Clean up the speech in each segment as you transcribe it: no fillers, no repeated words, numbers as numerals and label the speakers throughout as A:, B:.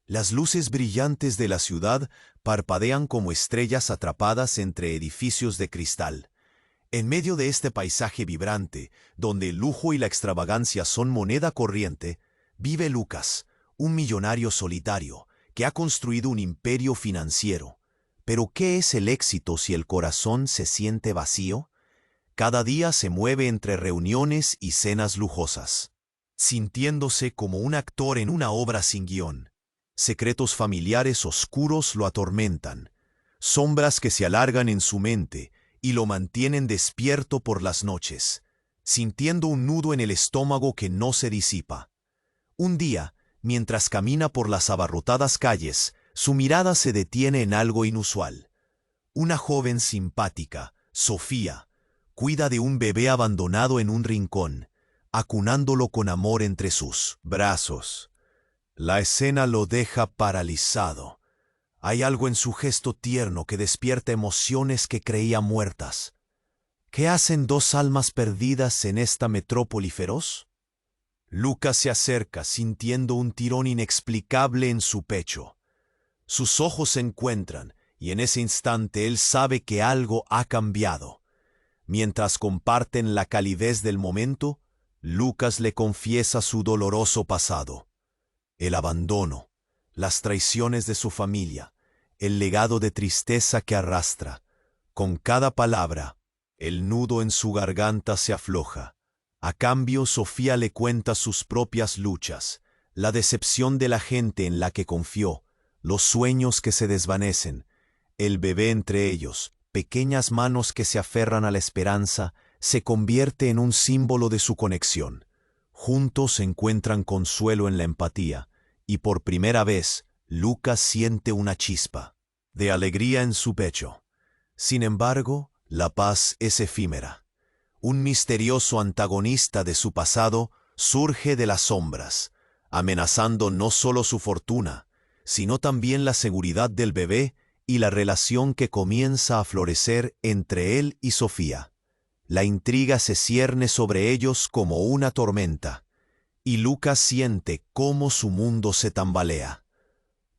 A: Las luces brillantes de la ciudad parpadean como estrellas atrapadas entre edificios de cristal. En medio de este paisaje vibrante, donde el lujo y la extravagancia son moneda corriente, vive Lucas, un millonario solitario, que ha construido un imperio financiero. Pero ¿qué es el éxito si el corazón se siente vacío? Cada día se mueve entre reuniones y cenas lujosas, sintiéndose como un actor en una obra sin guión. Secretos familiares oscuros lo atormentan, sombras que se alargan en su mente y lo mantienen despierto por las noches, sintiendo un nudo en el estómago que no se disipa. Un día, mientras camina por las abarrotadas calles, su mirada se detiene en algo inusual. Una joven simpática, Sofía, cuida de un bebé abandonado en un rincón, acunándolo con amor entre sus brazos. La escena lo deja paralizado. Hay algo en su gesto tierno que despierta emociones que creía muertas. ¿Qué hacen dos almas perdidas en esta metrópoli feroz? Lucas se acerca sintiendo un tirón inexplicable en su pecho. Sus ojos se encuentran y en ese instante él sabe que algo ha cambiado. Mientras comparten la calidez del momento, Lucas le confiesa su doloroso pasado. El abandono, las traiciones de su familia, el legado de tristeza que arrastra. Con cada palabra, el nudo en su garganta se afloja. A cambio, Sofía le cuenta sus propias luchas, la decepción de la gente en la que confió, los sueños que se desvanecen, el bebé entre ellos, pequeñas manos que se aferran a la esperanza, se convierte en un símbolo de su conexión. Juntos encuentran consuelo en la empatía, y por primera vez, Lucas siente una chispa de alegría en su pecho. Sin embargo, la paz es efímera. Un misterioso antagonista de su pasado surge de las sombras, amenazando no solo su fortuna, sino también la seguridad del bebé y la relación que comienza a florecer entre él y Sofía. La intriga se cierne sobre ellos como una tormenta, y Lucas siente cómo su mundo se tambalea.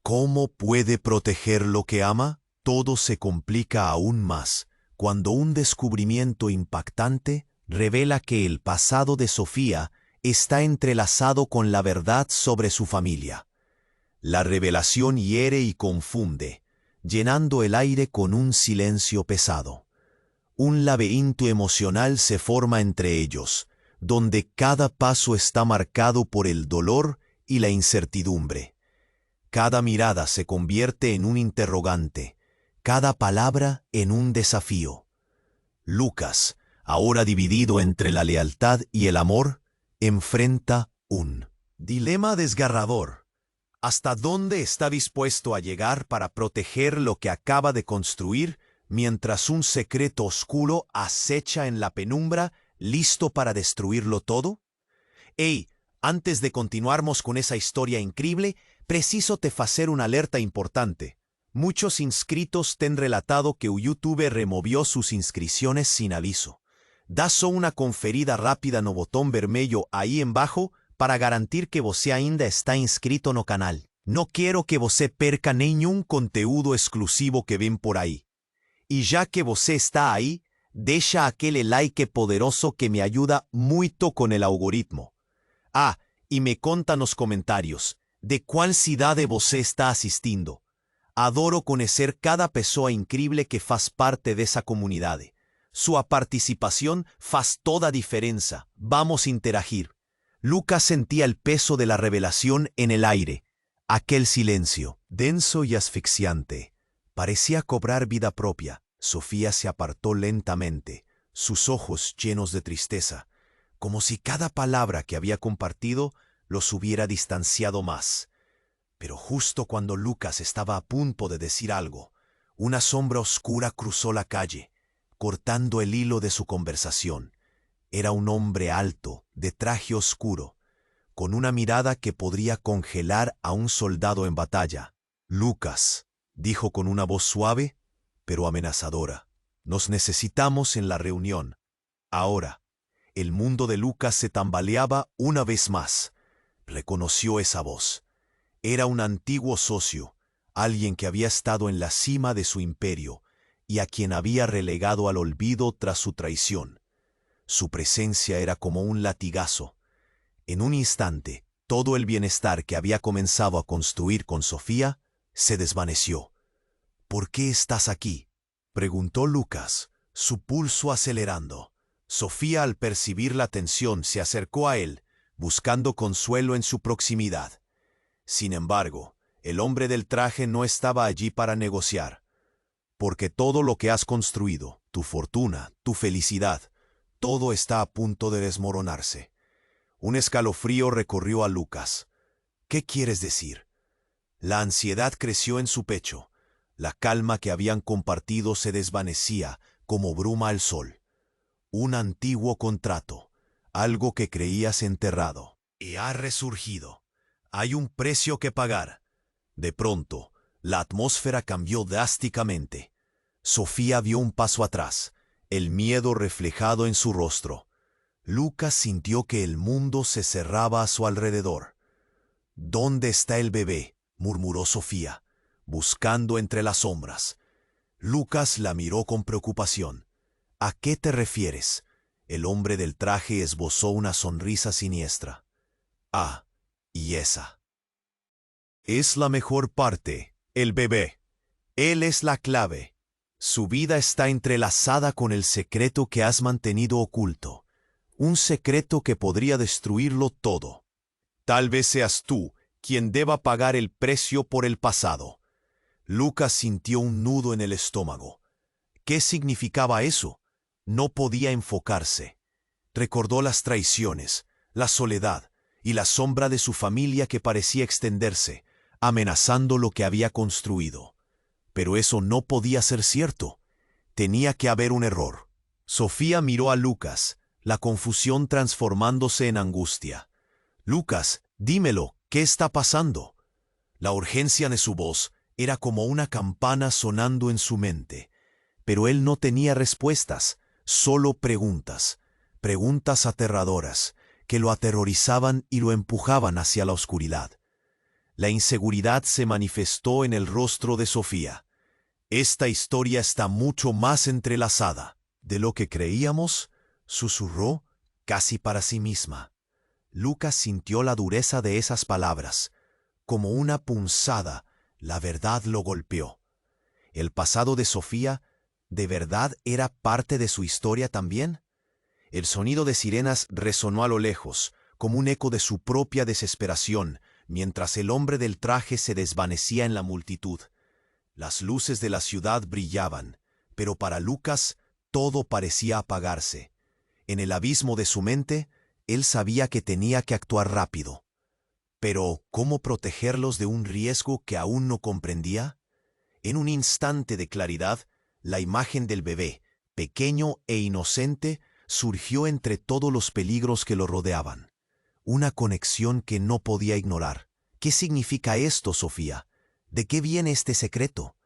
A: ¿Cómo puede proteger lo que ama? Todo se complica aún más cuando un descubrimiento impactante revela que el pasado de Sofía está entrelazado con la verdad sobre su familia. La revelación hiere y confunde, llenando el aire con un silencio pesado. Un laberinto emocional se forma entre ellos, donde cada paso está marcado por el dolor y la incertidumbre. Cada mirada se convierte en un interrogante, cada palabra en un desafío. Lucas, ahora dividido entre la lealtad y el amor, enfrenta un dilema desgarrador. ¿Hasta dónde está dispuesto a llegar para proteger lo que acaba de construir, mientras un secreto oscuro acecha en la penumbra, listo para destruirlo todo? Hey, antes de continuarmos con esa historia increíble, preciso te hacer una alerta importante. Muchos inscritos te han relatado que YouTube removió sus inscripciones sin aviso. Da só una conferida rápida no botón vermelho ahí embaixo para garantir que você ainda está inscrito no canal. No quiero que você perca nenhum conteúdo exclusivo que ven por ahí. Y ya que você está ahí, deja aquele like poderoso que me ayuda muito con el algoritmo. Ah, y me conta nos comentarios, de qual cidade você está assistindo. Adoro conocer cada pessoa increíble que faz parte de esa comunidad. Su participación faz toda diferencia. Vamos a interagir. Lucas sentía el peso de la revelación en el aire. Aquel silencio, denso y asfixiante, parecía cobrar vida propia. Sofía se apartó lentamente, sus ojos llenos de tristeza, como si cada palabra que había compartido los hubiera distanciado más. Pero justo cuando Lucas estaba a punto de decir algo, una sombra oscura cruzó la calle, cortando el hilo de su conversación. Era un hombre alto, de traje oscuro, con una mirada que podría congelar a un soldado en batalla. Lucas, dijo con una voz suave, pero amenazadora, nos necesitamos en la reunión. Ahora, el mundo de Lucas se tambaleaba una vez más. Reconoció esa voz. Era un antiguo socio, alguien que había estado en la cima de su imperio y a quien había relegado al olvido tras su traición. Su presencia era como un latigazo. En un instante, todo el bienestar que había comenzado a construir con Sofía se desvaneció. «¿Por qué estás aquí?», preguntó Lucas, su pulso acelerando. Sofía, al percibir la tensión, se acercó a él, buscando consuelo en su proximidad. Sin embargo, el hombre del traje no estaba allí para negociar. «Porque todo lo que has construido, tu fortuna, tu felicidad, todo está a punto de desmoronarse». Un escalofrío recorrió a Lucas. «¿Qué quieres decir?». La ansiedad creció en su pecho. La calma que habían compartido se desvanecía como bruma al sol. Un antiguo contrato, algo que creías enterrado, y ha resurgido. Hay un precio que pagar. De pronto, la atmósfera cambió drásticamente. Sofía vio un paso atrás, el miedo reflejado en su rostro. Lucas sintió que el mundo se cerraba a su alrededor. «¿Dónde está el bebé?», murmuró Sofía, buscando entre las sombras. Lucas la miró con preocupación. «¿A qué te refieres?». El hombre del traje esbozó una sonrisa siniestra. «Ah, y esa es la mejor parte, el bebé. Él es la clave. Su vida está entrelazada con el secreto que has mantenido oculto. Un secreto que podría destruirlo todo. Tal vez seas tú quien deba pagar el precio por el pasado». Lucas sintió un nudo en el estómago. ¿Qué significaba eso? No podía enfocarse. Recordó las traiciones, la soledad y la sombra de su familia que parecía extenderse, amenazando lo que había construido. Pero eso no podía ser cierto. Tenía que haber un error. Sofía miró a Lucas, la confusión transformándose en angustia. «Lucas, dímelo, ¿qué está pasando?». La urgencia de su voz era como una campana sonando en su mente. Pero él no tenía respuestas, solo preguntas. Preguntas aterradoras, que lo aterrorizaban y lo empujaban hacia la oscuridad. La inseguridad se manifestó en el rostro de Sofía. «Esta historia está mucho más entrelazada de lo que creíamos», susurró casi para sí misma. Lucas sintió la dureza de esas palabras. Como una punzada, la verdad lo golpeó. ¿El pasado de Sofía de verdad era parte de su historia también? El sonido de sirenas resonó a lo lejos, como un eco de su propia desesperación, mientras el hombre del traje se desvanecía en la multitud. Las luces de la ciudad brillaban, pero para Lucas todo parecía apagarse. En el abismo de su mente, él sabía que tenía que actuar rápido. Pero, ¿cómo protegerlos de un riesgo que aún no comprendía? En un instante de claridad, la imagen del bebé, pequeño e inocente, surgió entre todos los peligros que lo rodeaban. Una conexión que no podía ignorar. ¿Qué significa esto, Sofía? ¿De qué viene este secreto?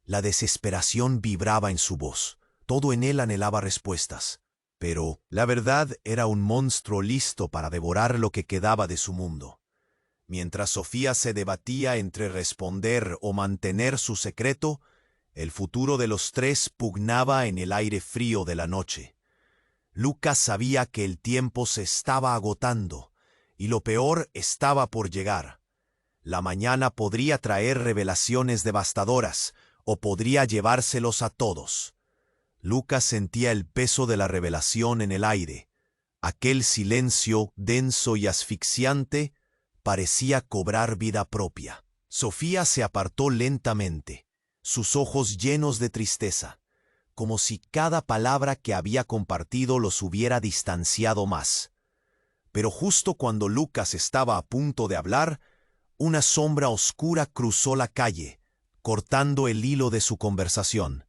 A: La desesperación vibraba en su voz. Todo en él anhelaba respuestas. Pero la verdad era un monstruo listo para devorar lo que quedaba de su mundo. Mientras Sofía se debatía entre responder o mantener su secreto, el futuro de los tres pugnaba en el aire frío de la noche. Lucas sabía que el tiempo se estaba agotando, y lo peor estaba por llegar. La mañana podría traer revelaciones devastadoras, o podría llevárselos a todos. Lucas sentía el peso de la revelación en el aire. Aquel silencio denso y asfixiante parecía cobrar vida propia. Sofía se apartó lentamente, sus ojos llenos de tristeza, como si cada palabra que había compartido los hubiera distanciado más. Pero justo cuando Lucas estaba a punto de hablar, una sombra oscura cruzó la calle, cortando el hilo de su conversación.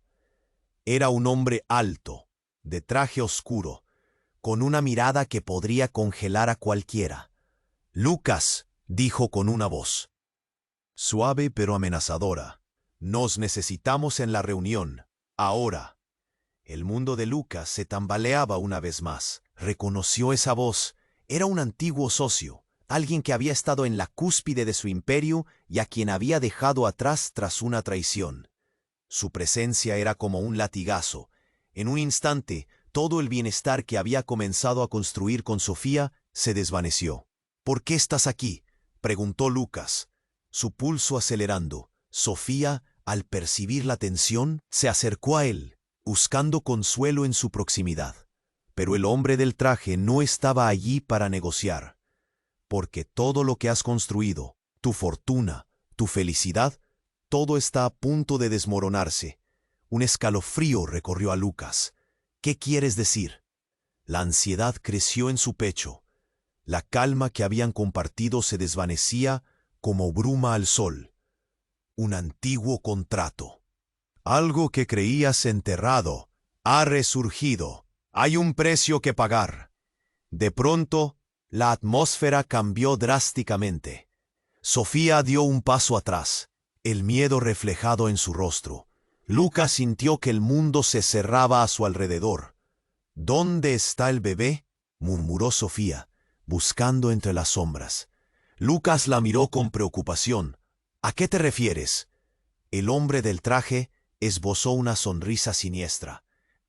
A: Era un hombre alto, de traje oscuro, con una mirada que podría congelar a cualquiera. «Lucas», dijo con una voz suave pero amenazadora, «nos necesitamos en la reunión, ahora». El mundo de Lucas se tambaleaba una vez más. Reconoció esa voz. Era un antiguo socio, alguien que había estado en la cúspide de su imperio y a quien había dejado atrás tras una traición. Su presencia era como un latigazo. En un instante, todo el bienestar que había comenzado a construir con Sofía se desvaneció. «¿Por qué estás aquí?», preguntó Lucas, su pulso acelerando. Sofía, al percibir la tensión, se acercó a él, buscando consuelo en su proximidad. Pero el hombre del traje no estaba allí para negociar. «Porque todo lo que has construido, tu fortuna, tu felicidad, todo está a punto de desmoronarse». Un escalofrío recorrió a Lucas. «¿Qué quieres decir?». La ansiedad creció en su pecho. La calma que habían compartido se desvanecía como bruma al sol. Un antiguo contrato. Algo que creías enterrado ha resurgido. Hay un precio que pagar. De pronto, la atmósfera cambió drásticamente. Sofía dio un paso atrás, el miedo reflejado en su rostro. Lucas sintió que el mundo se cerraba a su alrededor. «¿Dónde está el bebé?», murmuró Sofía, buscando entre las sombras. Lucas la miró con preocupación. «¿A qué te refieres?». El hombre del traje esbozó una sonrisa siniestra.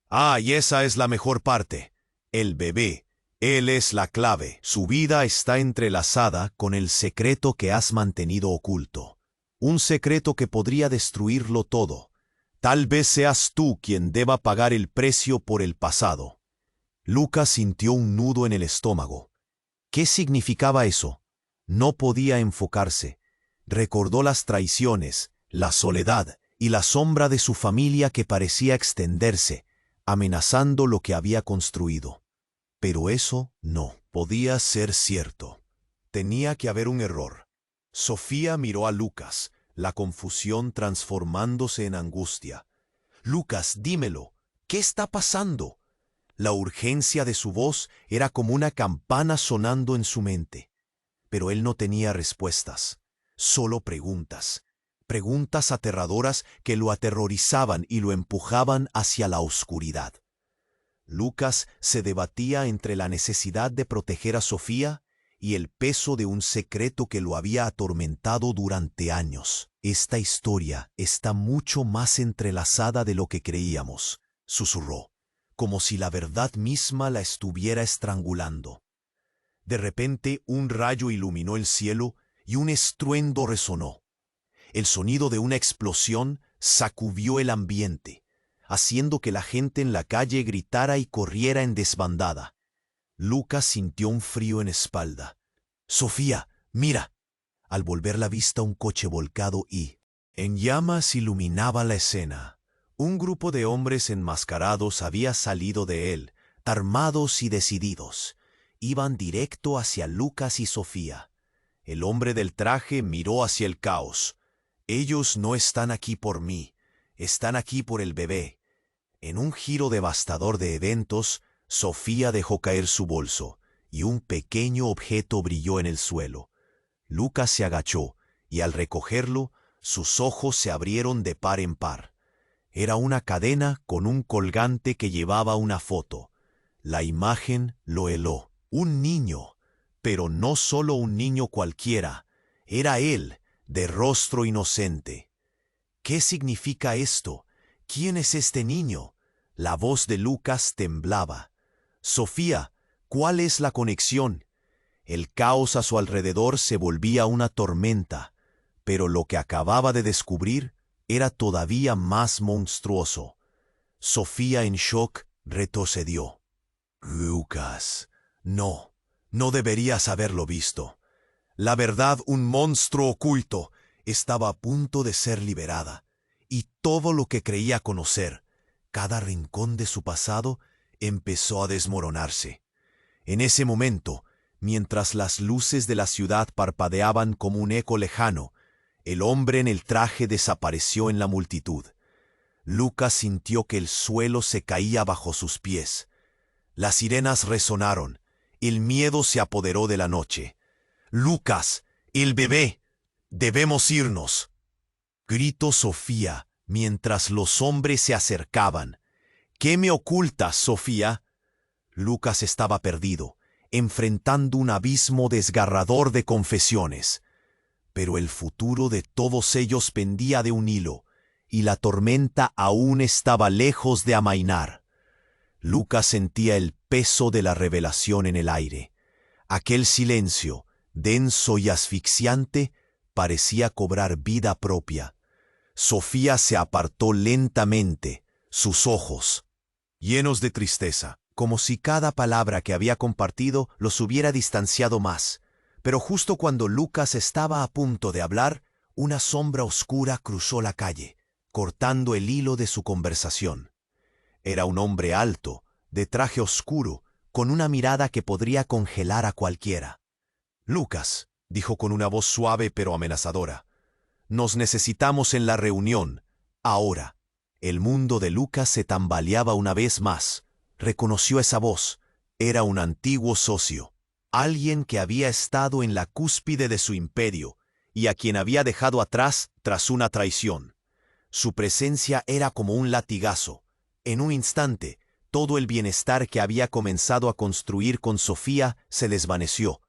A: «Ah, y esa es la mejor parte. El bebé. Él es la clave. Su vida está entrelazada con el secreto que has mantenido oculto. Un secreto que podría destruirlo todo. Tal vez seas tú quien deba pagar el precio por el pasado». Lucas sintió un nudo en el estómago. ¿Qué significaba eso? No podía enfocarse. Recordó las traiciones, la soledad y la sombra de su familia que parecía extenderse, amenazando lo que había construido. Pero eso no podía ser cierto. Tenía que haber un error. Sofía miró a Lucas, la confusión transformándose en angustia. «Lucas, dímelo, ¿qué está pasando?». La urgencia de su voz era como una campana sonando en su mente. Pero él no tenía respuestas, solo preguntas. Preguntas aterradoras que lo aterrorizaban y lo empujaban hacia la oscuridad. Lucas se debatía entre la necesidad de proteger a Sofía y el peso de un secreto que lo había atormentado durante años. «Esta historia está mucho más entrelazada de lo que creíamos», susurró, como si la verdad misma la estuviera estrangulando. De repente un rayo iluminó el cielo y un estruendo resonó. El sonido de una explosión sacudió el ambiente, haciendo que la gente en la calle gritara y corriera en desbandada. Lucas sintió un frío en espalda. «Sofía, mira». Al volver la vista, un coche volcado y en llamas iluminaba la escena. Un grupo de hombres enmascarados había salido de él, armados y decididos. Iban directo hacia Lucas y Sofía. El hombre del traje miró hacia el caos. «Ellos no están aquí por mí, están aquí por el bebé». En un giro devastador de eventos, Sofía dejó caer su bolso, y un pequeño objeto brilló en el suelo. Lucas se agachó, y al recogerlo, sus ojos se abrieron de par en par. Era una cadena con un colgante que llevaba una foto. La imagen lo heló. Un niño, pero no solo un niño cualquiera. Era él, de rostro inocente. «¿Qué significa esto? ¿Quién es este niño?». La voz de Lucas temblaba. «Sofía, ¿cuál es la conexión?». El caos a su alrededor se volvía una tormenta, pero lo que acababa de descubrir era todavía más monstruoso. Sofía, en shock, retrocedió. «Lucas, no deberías haberlo visto. La verdad, un monstruo oculto, estaba a punto de ser liberada, y todo lo que creía conocer, cada rincón de su pasado, empezó a desmoronarse. En ese momento, mientras las luces de la ciudad parpadeaban como un eco lejano, el hombre en el traje desapareció en la multitud. Lucas sintió que el suelo se caía bajo sus pies. Las sirenas resonaron. El miedo se apoderó de la noche. «Lucas, el bebé, debemos irnos», gritó Sofía mientras los hombres se acercaban. «¿Qué me ocultas, Sofía?». Lucas estaba perdido. enfrentando un abismo desgarrador de confesiones. Pero el futuro de todos ellos pendía de un hilo, y la tormenta aún estaba lejos de amainar. Lucas sentía el peso de la revelación en el aire. Aquel silencio, denso y asfixiante, parecía cobrar vida propia. Sofía se apartó lentamente, sus ojos llenos de tristeza, como si cada palabra que había compartido los hubiera distanciado más. Pero justo cuando Lucas estaba a punto de hablar, una sombra oscura cruzó la calle, cortando el hilo de su conversación. Era un hombre alto, de traje oscuro, con una mirada que podría congelar a cualquiera. «Lucas», dijo con una voz suave pero amenazadora, «nos necesitamos en la reunión, ahora». El mundo de Lucas se tambaleaba una vez más. Reconoció esa voz. Era un antiguo socio, alguien que había estado en la cúspide de su imperio y a quien había dejado atrás tras una traición. Su presencia era como un latigazo. En un instante, todo el bienestar que había comenzado a construir con Sofía se desvaneció.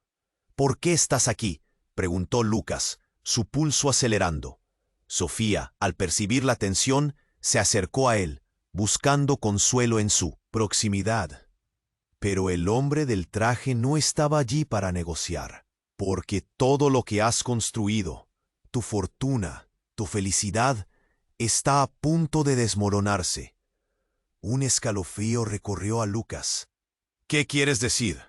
A: «¿Por qué estás aquí?», preguntó Lucas, su pulso acelerando. Sofía, al percibir la tensión, se acercó a él, buscando consuelo en su proximidad. Pero el hombre del traje no estaba allí para negociar, porque todo lo que has construido, tu fortuna, tu felicidad, está a punto de desmoronarse. Un escalofrío recorrió a Lucas. «¿Qué quieres decir?».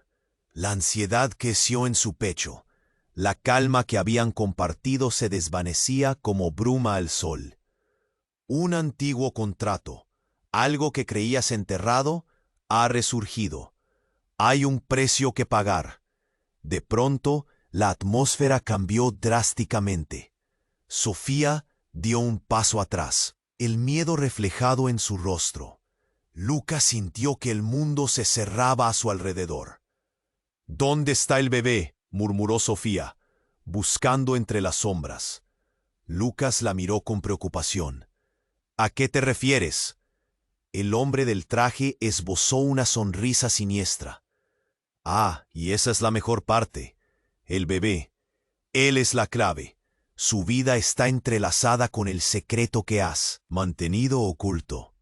A: La ansiedad creció en su pecho. La calma que habían compartido se desvanecía como bruma al sol. Un antiguo contrato, algo que creías enterrado, ha resurgido. Hay un precio que pagar. De pronto, la atmósfera cambió drásticamente. Sofía dio un paso atrás, el miedo reflejado en su rostro. Lucas sintió que el mundo se cerraba a su alrededor. «¿Dónde está el bebé?», murmuró Sofía, buscando entre las sombras. Lucas la miró con preocupación. «¿A qué te refieres?». El hombre del traje esbozó una sonrisa siniestra. «Ah, y esa es la mejor parte. El bebé. Él es la clave. Su vida está entrelazada con el secreto que has mantenido oculto.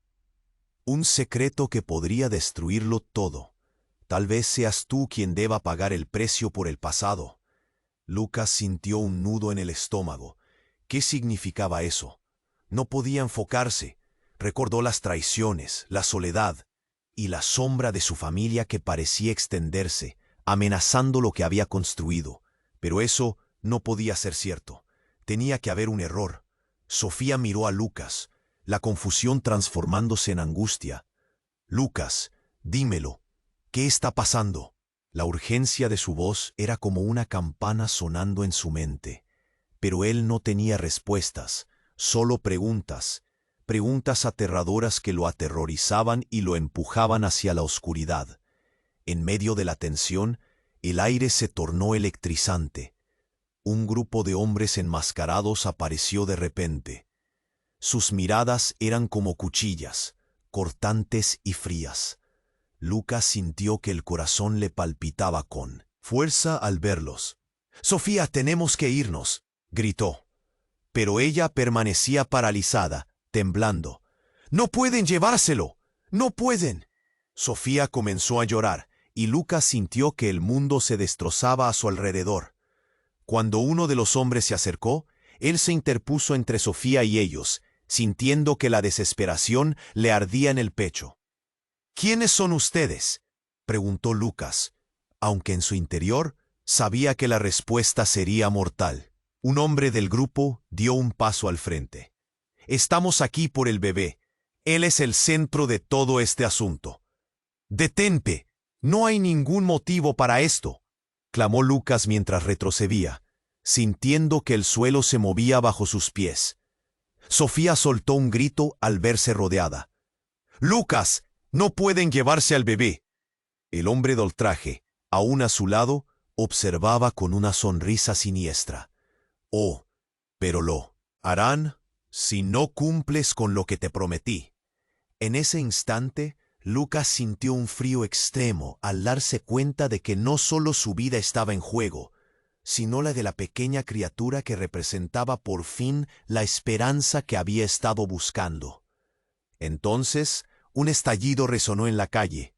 A: Un secreto que podría destruirlo todo. Tal vez seas tú quien deba pagar el precio por el pasado». Lucas sintió un nudo en el estómago. ¿Qué significaba eso? No podía enfocarse. Recordó las traiciones, la soledad y la sombra de su familia que parecía extenderse, amenazando lo que había construido. Pero eso no podía ser cierto. Tenía que haber un error. Sofía miró a Lucas, la confusión transformándose en angustia. «Lucas, dímelo, ¿qué está pasando?». La urgencia de su voz era como una campana sonando en su mente. Pero él no tenía respuestas, solo preguntas, preguntas aterradoras que lo aterrorizaban y lo empujaban hacia la oscuridad. En medio de la tensión, el aire se tornó electrizante. Un grupo de hombres enmascarados apareció de repente. Sus miradas eran como cuchillas, cortantes y frías. Lucas sintió que el corazón le palpitaba con fuerza al verlos. «Sofía, tenemos que irnos», gritó. Pero ella permanecía paralizada, temblando. «¡No pueden llevárselo! ¡No pueden!». Sofía comenzó a llorar, y Lucas sintió que el mundo se destrozaba a su alrededor. Cuando uno de los hombres se acercó, él se interpuso entre Sofía y ellos, sintiendo que la desesperación le ardía en el pecho. «¿Quiénes son ustedes?», preguntó Lucas, aunque en su interior sabía que la respuesta sería mortal. Un hombre del grupo dio un paso al frente. «Estamos aquí por el bebé. Él es el centro de todo este asunto». «Detente. No hay ningún motivo para esto», clamó Lucas mientras retrocedía, sintiendo que el suelo se movía bajo sus pies. Sofía soltó un grito al verse rodeada. «¡Lucas! No pueden llevarse al bebé». El hombre del traje, aún a su lado, observaba con una sonrisa siniestra. «Oh, pero lo harán si no cumples con lo que te prometí». En ese instante, Lucas sintió un frío extremo al darse cuenta de que no solo su vida estaba en juego, sino la de la pequeña criatura que representaba por fin la esperanza que había estado buscando. Entonces, un estallido resonó en la calle.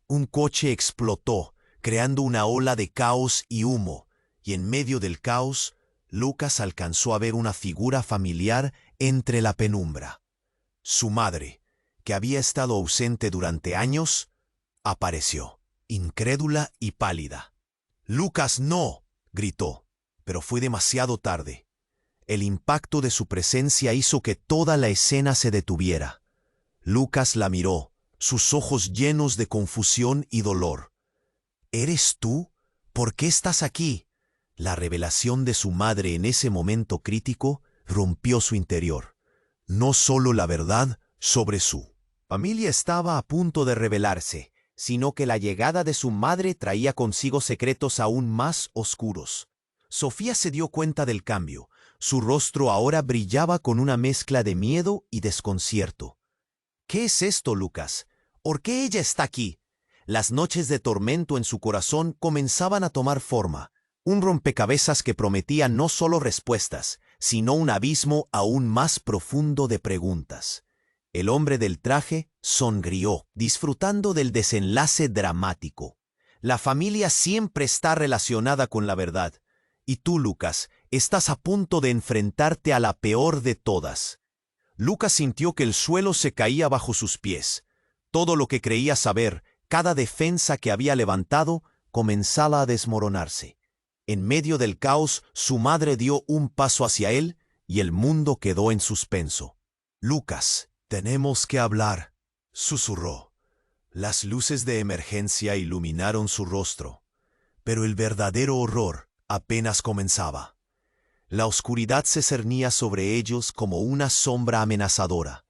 A: Un coche explotó, creando una ola de caos y humo, y en medio del caos, Lucas alcanzó a ver una figura familiar entre la penumbra. Su madre, que había estado ausente durante años, apareció, incrédula y pálida. «¡Lucas, no!», gritó, pero fue demasiado tarde. El impacto de su presencia hizo que toda la escena se detuviera. Lucas la miró, sus ojos llenos de confusión y dolor. «¿Eres tú? ¿Por qué estás aquí?». La revelación de su madre en ese momento crítico rompió su interior. No solo la verdad sobre su familia estaba a punto de revelarse, sino que la llegada de su madre traía consigo secretos aún más oscuros. Sofía se dio cuenta del cambio. Su rostro ahora brillaba con una mezcla de miedo y desconcierto. «¿Qué es esto, Lucas? ¿Por qué ella está aquí?». Las noches de tormento en su corazón comenzaban a tomar forma, un rompecabezas que prometía no solo respuestas, sino un abismo aún más profundo de preguntas. El hombre del traje sonrió, disfrutando del desenlace dramático. La familia siempre está relacionada con la verdad. Y tú, Lucas, estás a punto de enfrentarte a la peor de todas. Lucas sintió que el suelo se caía bajo sus pies. Todo lo que creía saber, cada defensa que había levantado, comenzaba a desmoronarse. En medio del caos, su madre dio un paso hacia él y el mundo quedó en suspenso. «Lucas, tenemos que hablar», susurró. Las luces de emergencia iluminaron su rostro, pero el verdadero horror apenas comenzaba. La oscuridad se cernía sobre ellos como una sombra amenazadora,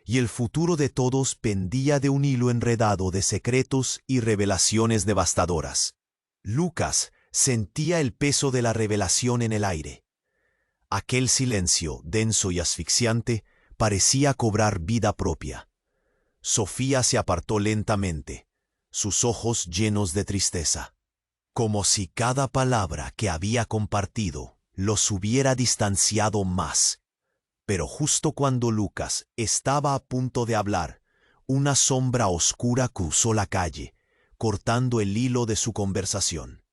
A: y el futuro de todos pendía de un hilo enredado de secretos y revelaciones devastadoras. Lucas sentía el peso de la revelación en el aire. Aquel silencio, denso y asfixiante, parecía cobrar vida propia. Sofía se apartó lentamente, sus ojos llenos de tristeza, como si cada palabra que había compartido los hubiera distanciado más. Pero justo cuando Lucas estaba a punto de hablar, una sombra oscura cruzó la calle, cortando el hilo de su conversación.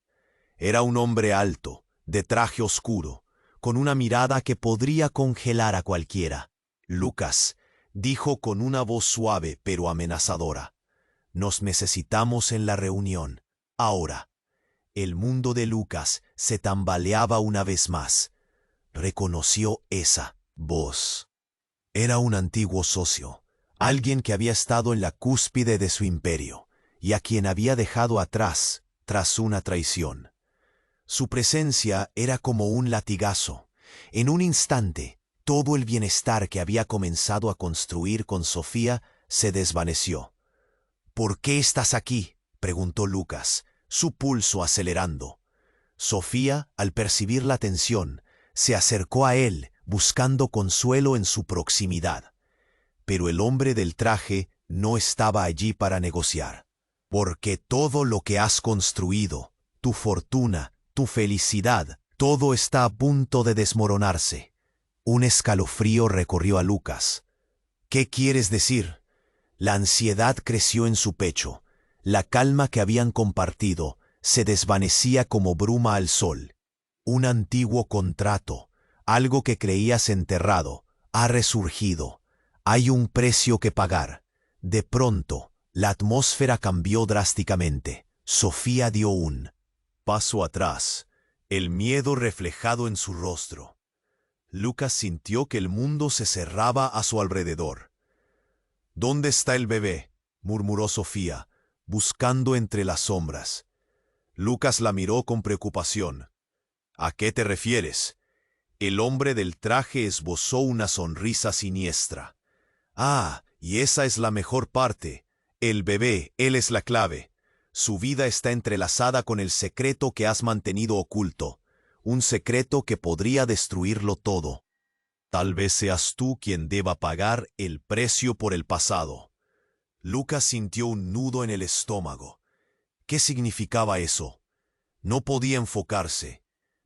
A: Era un hombre alto, de traje oscuro, con una mirada que podría congelar a cualquiera. «Lucas», dijo con una voz suave pero amenazadora, «nos necesitamos en la reunión, ahora». El mundo de Lucas se tambaleaba una vez más. Reconoció esa voz. Era un antiguo socio, alguien que había estado en la cúspide de su imperio y a quien había dejado atrás tras una traición. Su presencia era como un latigazo. En un instante, todo el bienestar que había comenzado a construir con Sofía se desvaneció. «¿Por qué estás aquí?», preguntó Lucas, su pulso acelerando. Sofía, al percibir la tensión, se acercó a él, buscando consuelo en su proximidad. Pero el hombre del traje no estaba allí para negociar. «Porque todo lo que has construido, tu fortuna, tu felicidad, todo está a punto de desmoronarse». Un escalofrío recorrió a Lucas. «¿Qué quieres decir?». La ansiedad creció en su pecho. La calma que habían compartido se desvanecía como bruma al sol. Un antiguo contrato, algo que creías enterrado, ha resurgido. Hay un precio que pagar. De pronto, la atmósfera cambió drásticamente. Sofía dio un paso atrás, el miedo reflejado en su rostro. Lucas sintió que el mundo se cerraba a su alrededor. «¿Dónde está el bebé?», murmuró Sofía, buscando entre las sombras. Lucas la miró con preocupación. «¿A qué te refieres?». El hombre del traje esbozó una sonrisa siniestra. «Ah, y esa es la mejor parte. El bebé, él es la clave. Su vida está entrelazada con el secreto que has mantenido oculto, un secreto que podría destruirlo todo. Tal vez seas tú quien deba pagar el precio por el pasado». Lucas sintió un nudo en el estómago. ¿Qué significaba eso? No podía enfocarse.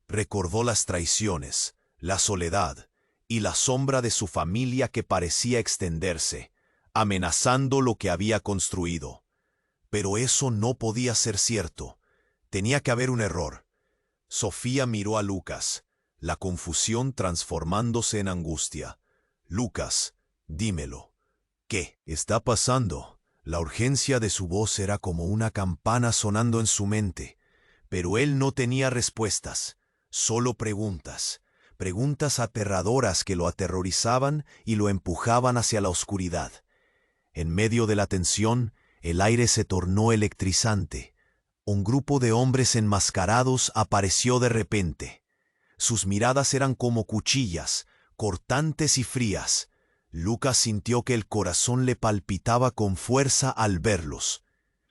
A: Recordó las traiciones, la soledad y la sombra de su familia que parecía extenderse, amenazando lo que había construido. Pero eso no podía ser cierto. Tenía que haber un error. Sofía miró a Lucas, la confusión transformándose en angustia. Lucas, dímelo. ¿Qué está pasando? La urgencia de su voz era como una campana sonando en su mente, pero él no tenía respuestas, solo preguntas, preguntas aterradoras que lo aterrorizaban y lo empujaban hacia la oscuridad. En medio de la tensión, el aire se tornó electrizante. Un grupo de hombres enmascarados apareció de repente. Sus miradas eran como cuchillas, cortantes y frías. Lucas sintió que el corazón le palpitaba con fuerza al verlos.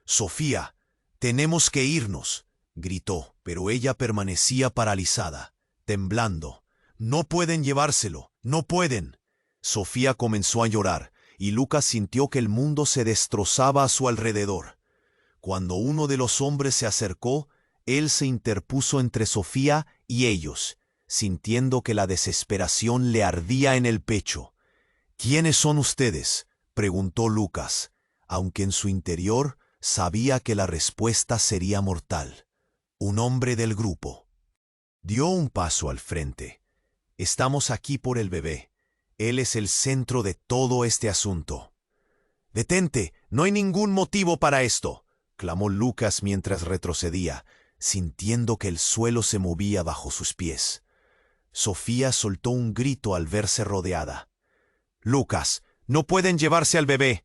A: «Sofía, tenemos que irnos», gritó, pero ella permanecía paralizada, temblando. «No pueden llevárselo, no pueden». Sofía comenzó a llorar, y Lucas sintió que el mundo se destrozaba a su alrededor. Cuando uno de los hombres se acercó, él se interpuso entre Sofía y ellos, sintiendo que la desesperación le ardía en el pecho. «¿Quiénes son ustedes?», preguntó Lucas, aunque en su interior sabía que la respuesta sería mortal. «Un hombre del grupo». Dio un paso al frente. «Estamos aquí por el bebé. Él es el centro de todo este asunto». «Detente, no hay ningún motivo para esto», clamó Lucas mientras retrocedía, sintiendo que el suelo se movía bajo sus pies. Sofía soltó un grito al verse rodeada. «Lucas, no pueden llevarse al bebé».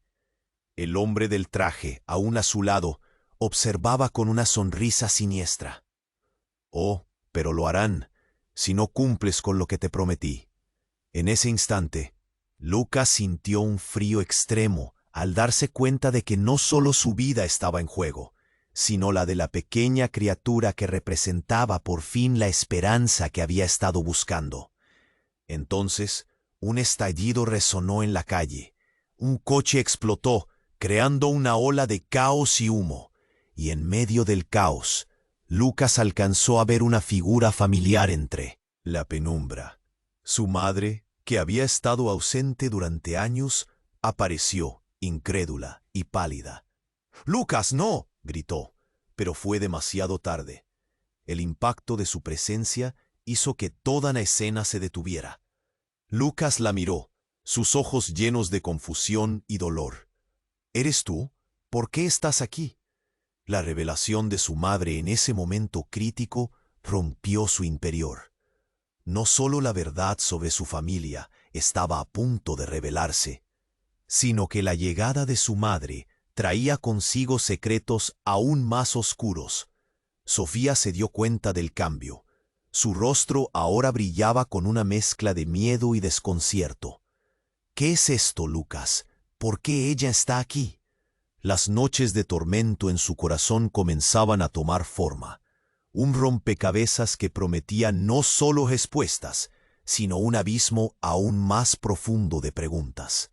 A: El hombre del traje, aún a su lado, observaba con una sonrisa siniestra. «Oh, pero lo harán, si no cumples con lo que te prometí». En ese instante, Lucas sintió un frío extremo al darse cuenta de que no solo su vida estaba en juego, sino la de la pequeña criatura que representaba por fin la esperanza que había estado buscando. Entonces, un estallido resonó en la calle. Un coche explotó, creando una ola de caos y humo, y en medio del caos, Lucas alcanzó a ver una figura familiar entre la penumbra. Su madre, que había estado ausente durante años, apareció, incrédula y pálida. «¡Lucas, no!», gritó, pero fue demasiado tarde. El impacto de su presencia hizo que toda la escena se detuviera. Lucas la miró, sus ojos llenos de confusión y dolor. «¿Eres tú? ¿Por qué estás aquí?». La revelación de su madre en ese momento crítico rompió su interior. No solo la verdad sobre su familia estaba a punto de revelarse, sino que la llegada de su madre traía consigo secretos aún más oscuros. Sofía se dio cuenta del cambio. Su rostro ahora brillaba con una mezcla de miedo y desconcierto. «¿Qué es esto, Lucas? ¿Por qué ella está aquí?». Las noches de tormento en su corazón comenzaban a tomar forma. Un rompecabezas que prometía no solo respuestas, sino un abismo aún más profundo de preguntas.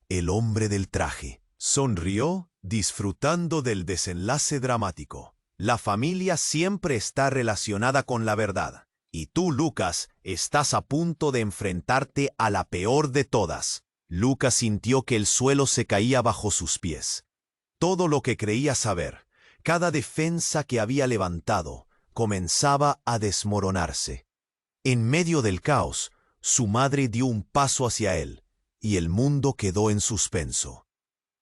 A: El hombre del traje sonrió, disfrutando del desenlace dramático. «La familia siempre está relacionada con la verdad. Y tú, Lucas, estás a punto de enfrentarte a la peor de todas». Lucas sintió que el suelo se caía bajo sus pies. Todo lo que creía saber, cada defensa que había levantado, comenzaba a desmoronarse. En medio del caos, su madre dio un paso hacia él, y el mundo quedó en suspenso.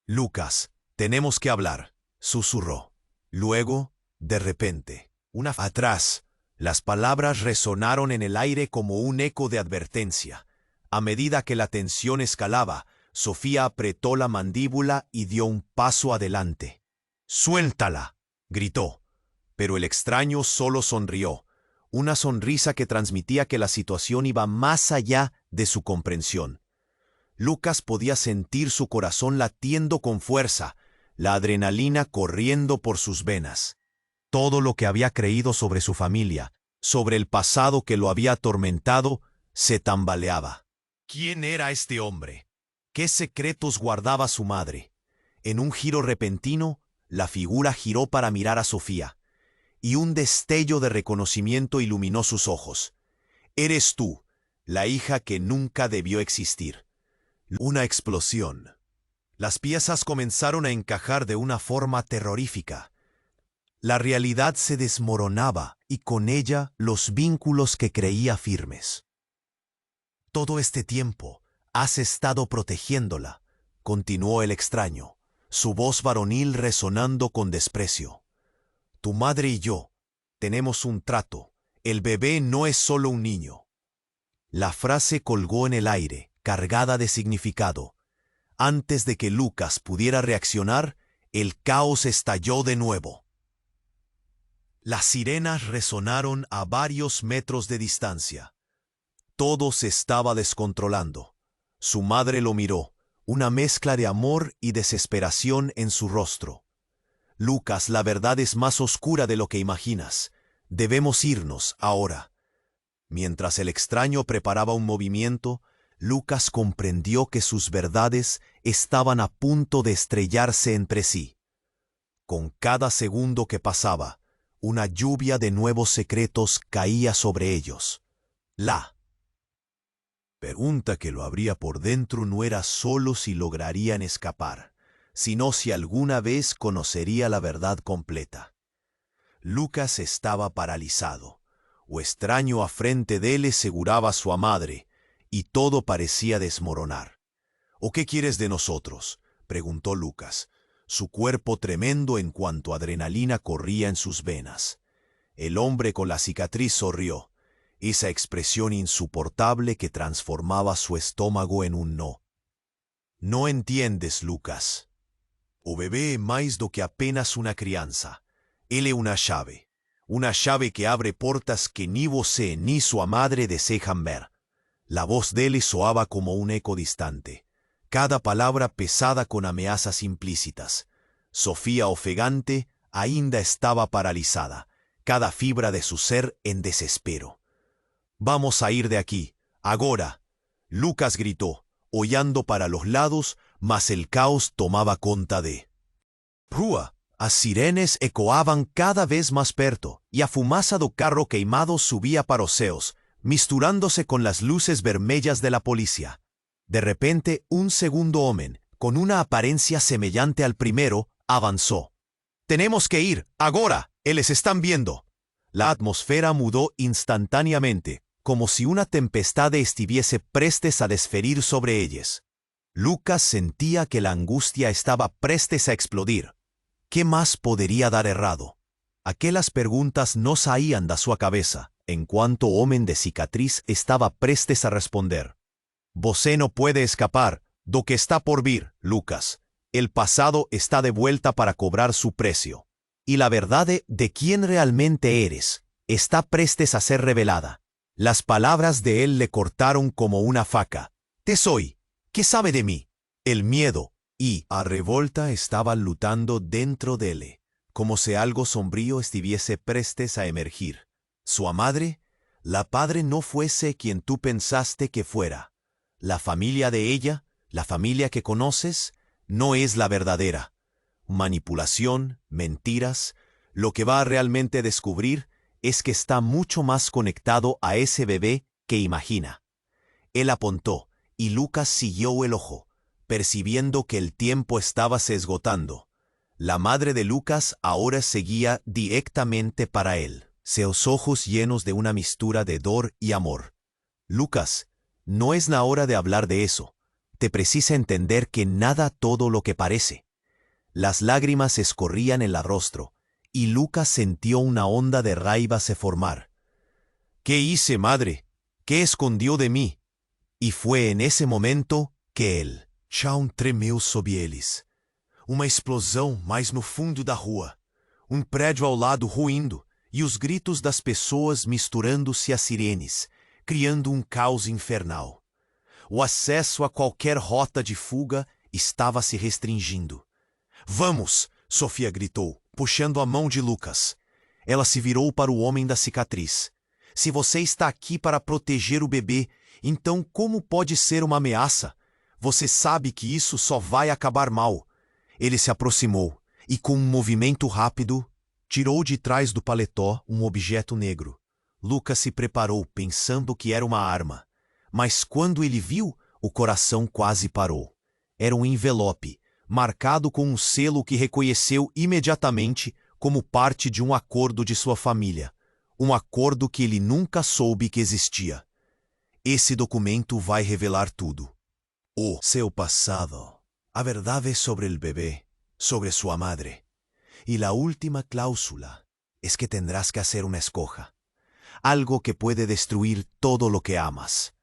A: «Lucas, tenemos que hablar», susurró. Luego, de repente, atrás, las palabras resonaron en el aire como un eco de advertencia. A medida que la tensión escalaba, Sofía apretó la mandíbula y dio un paso adelante. «¡Suéltala!», gritó. Pero el extraño solo sonrió, una sonrisa que transmitía que la situación iba más allá de su comprensión. Lucas podía sentir su corazón latiendo con fuerza, la adrenalina corriendo por sus venas. Todo lo que había creído sobre su familia, sobre el pasado que lo había atormentado, se tambaleaba. ¿Quién era este hombre? ¿Qué secretos guardaba su madre? En un giro repentino, la figura giró para mirar a Sofía, y un destello de reconocimiento iluminó sus ojos. «Eres tú, la hija que nunca debió existir». Una explosión. Las piezas comenzaron a encajar de una forma terrorífica. La realidad se desmoronaba y con ella los vínculos que creía firmes. «Todo este tiempo has estado protegiéndola», continuó el extraño, su voz varonil resonando con desprecio. «Tu madre y yo tenemos un trato. El bebé no es solo un niño». La frase colgó en el aire, cargada de significado. Antes de que Lucas pudiera reaccionar, el caos estalló de nuevo. Las sirenas resonaron a varios metros de distancia. Todo se estaba descontrolando. Su madre lo miró, una mezcla de amor y desesperación en su rostro. «Lucas, la verdad es más oscura de lo que imaginas. Debemos irnos ahora». Mientras el extraño preparaba un movimiento, Lucas comprendió que sus verdades estaban a punto de estrellarse entre sí. Con cada segundo que pasaba, una lluvia de nuevos secretos caía sobre ellos. La pregunta que lo abría por dentro no era solo si lograrían escapar, sino si alguna vez conocería la verdad completa. Lucas estaba paralizado. O extraño a frente de él aseguraba a su madre, y todo parecía desmoronar. «¿O qué quieres de nosotros?», preguntó Lucas, su cuerpo tremendo en cuanto adrenalina corría en sus venas. El hombre con la cicatriz sonrió, esa expresión insoportable que transformaba su estómago en un no. «No entiendes, Lucas. O bebé é mais do que apenas una crianza. Él es una llave que abre portas que ni você ni su madre desean ver». La voz de él soaba como un eco distante, cada palabra pesada con amenazas implícitas. Sofía, ofegante, ainda estaba paralizada, cada fibra de su ser en desespero. «Vamos a ir de aquí, agora», Lucas gritó, hollando para los lados, mas el caos tomaba conta de rua. As sirenes ecoaban cada vez más perto, y a fumaça do carro queimado subía para os céus, misturándose con las luces vermellas de la policía. De repente, un segundo hombre, con una apariencia semejante al primero, avanzó. «Tenemos que ir, agora, ellos están viendo». La atmósfera mudó instantáneamente, como si una tempestad estuviese prestes a desferir sobre ellos. Lucas sentía que la angustia estaba prestes a explodir. ¿Qué más podría dar errado? Aquellas preguntas no saían de su cabeza, en cuanto hombre de cicatriz estaba prestes a responder. «Você no puede escapar do que está por vir, Lucas. El pasado está de vuelta para cobrar su precio. Y la verdad de quién realmente eres está prestes a ser revelada». Las palabras de él le cortaron como una faca. «¿Qué soy? ¿Qué sabe de mí?» El miedo y la revolta estaban lutando dentro de él, como si algo sombrío estuviese prestes a emergir. Su madre, la padre no fuese quien tú pensaste que fuera. La familia de ella, la familia que conoces, no es la verdadera. Manipulación, mentiras, lo que va a realmente descubrir es que está mucho más conectado a ese bebé que imagina. Él apuntó, y Lucas siguió el ojo, percibiendo que el tiempo estaba se esgotando. La madre de Lucas ahora seguía directamente para él, seus ojos llenos de una mistura de dolor y amor. «Lucas, no es la hora de hablar de eso. Te precisa entender que nada todo lo que parece». Las lágrimas escorrían en el rostro, y Lucas sintió una onda de raiva se formar. «¿Qué hice, madre? ¿Qué escondió de mí?» Y fue en ese momento que el chão tremeu sob eles. Uma explosão mais no fundo da rua. Prédio ao lado ruindo, e os gritos das pessoas misturando-se às sirenes, criando caos infernal. O acesso a qualquer rota de fuga estava se restringindo. «Vamos!», Sofia gritou, puxando a mão de Lucas. Ela se virou para o homem da cicatriz. «Se você está aqui para proteger o bebê, então como pode ser uma ameaça? Você sabe que isso só vai acabar mal. Ele se aproximou e, com um movimento rápido, tirou de trás do paletó um objeto negro. Lucas se preparou pensando que era uma arma, mas quando ele viu, o coração quase parou. Era um envelope, marcado com um selo que reconheceu imediatamente como parte de um acordo de sua família, um acordo que ele nunca soube que existia. Esse documento vai revelar tudo. O seu passado, a verdade sobre el bebé, sobre sua madre. Y la última cláusula es que tendrás que hacer una escoja, algo que puede destruir todo lo que amas.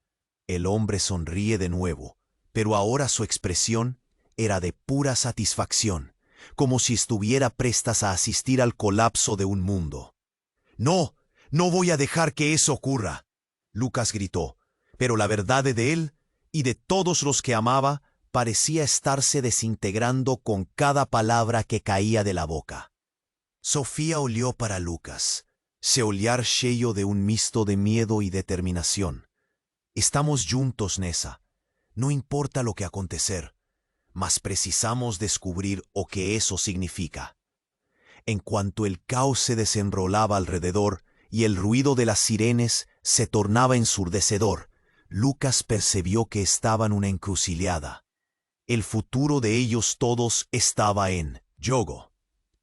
A: El hombre sonríe de nuevo, pero ahora su expresión era de pura satisfacción, como si estuviera prestas a asistir al colapso de un mundo. «No, no voy a dejar que eso ocurra», Lucas gritó, pero la verdad de él y de todos los que amaba parecía estarse desintegrando con cada palabra que caía de la boca. Sofía olió para Lucas, se olhar cheio de un misto de miedo y determinación. «Estamos juntos, Nessa. No importa lo que acontecer, mas precisamos descubrir o que eso significa». En cuanto el caos se desenrolaba alrededor y el ruido de las sirenes se tornaba ensurdecedor, Lucas percibió que estaba en una encrucijada. El futuro de ellos todos estaba en juego.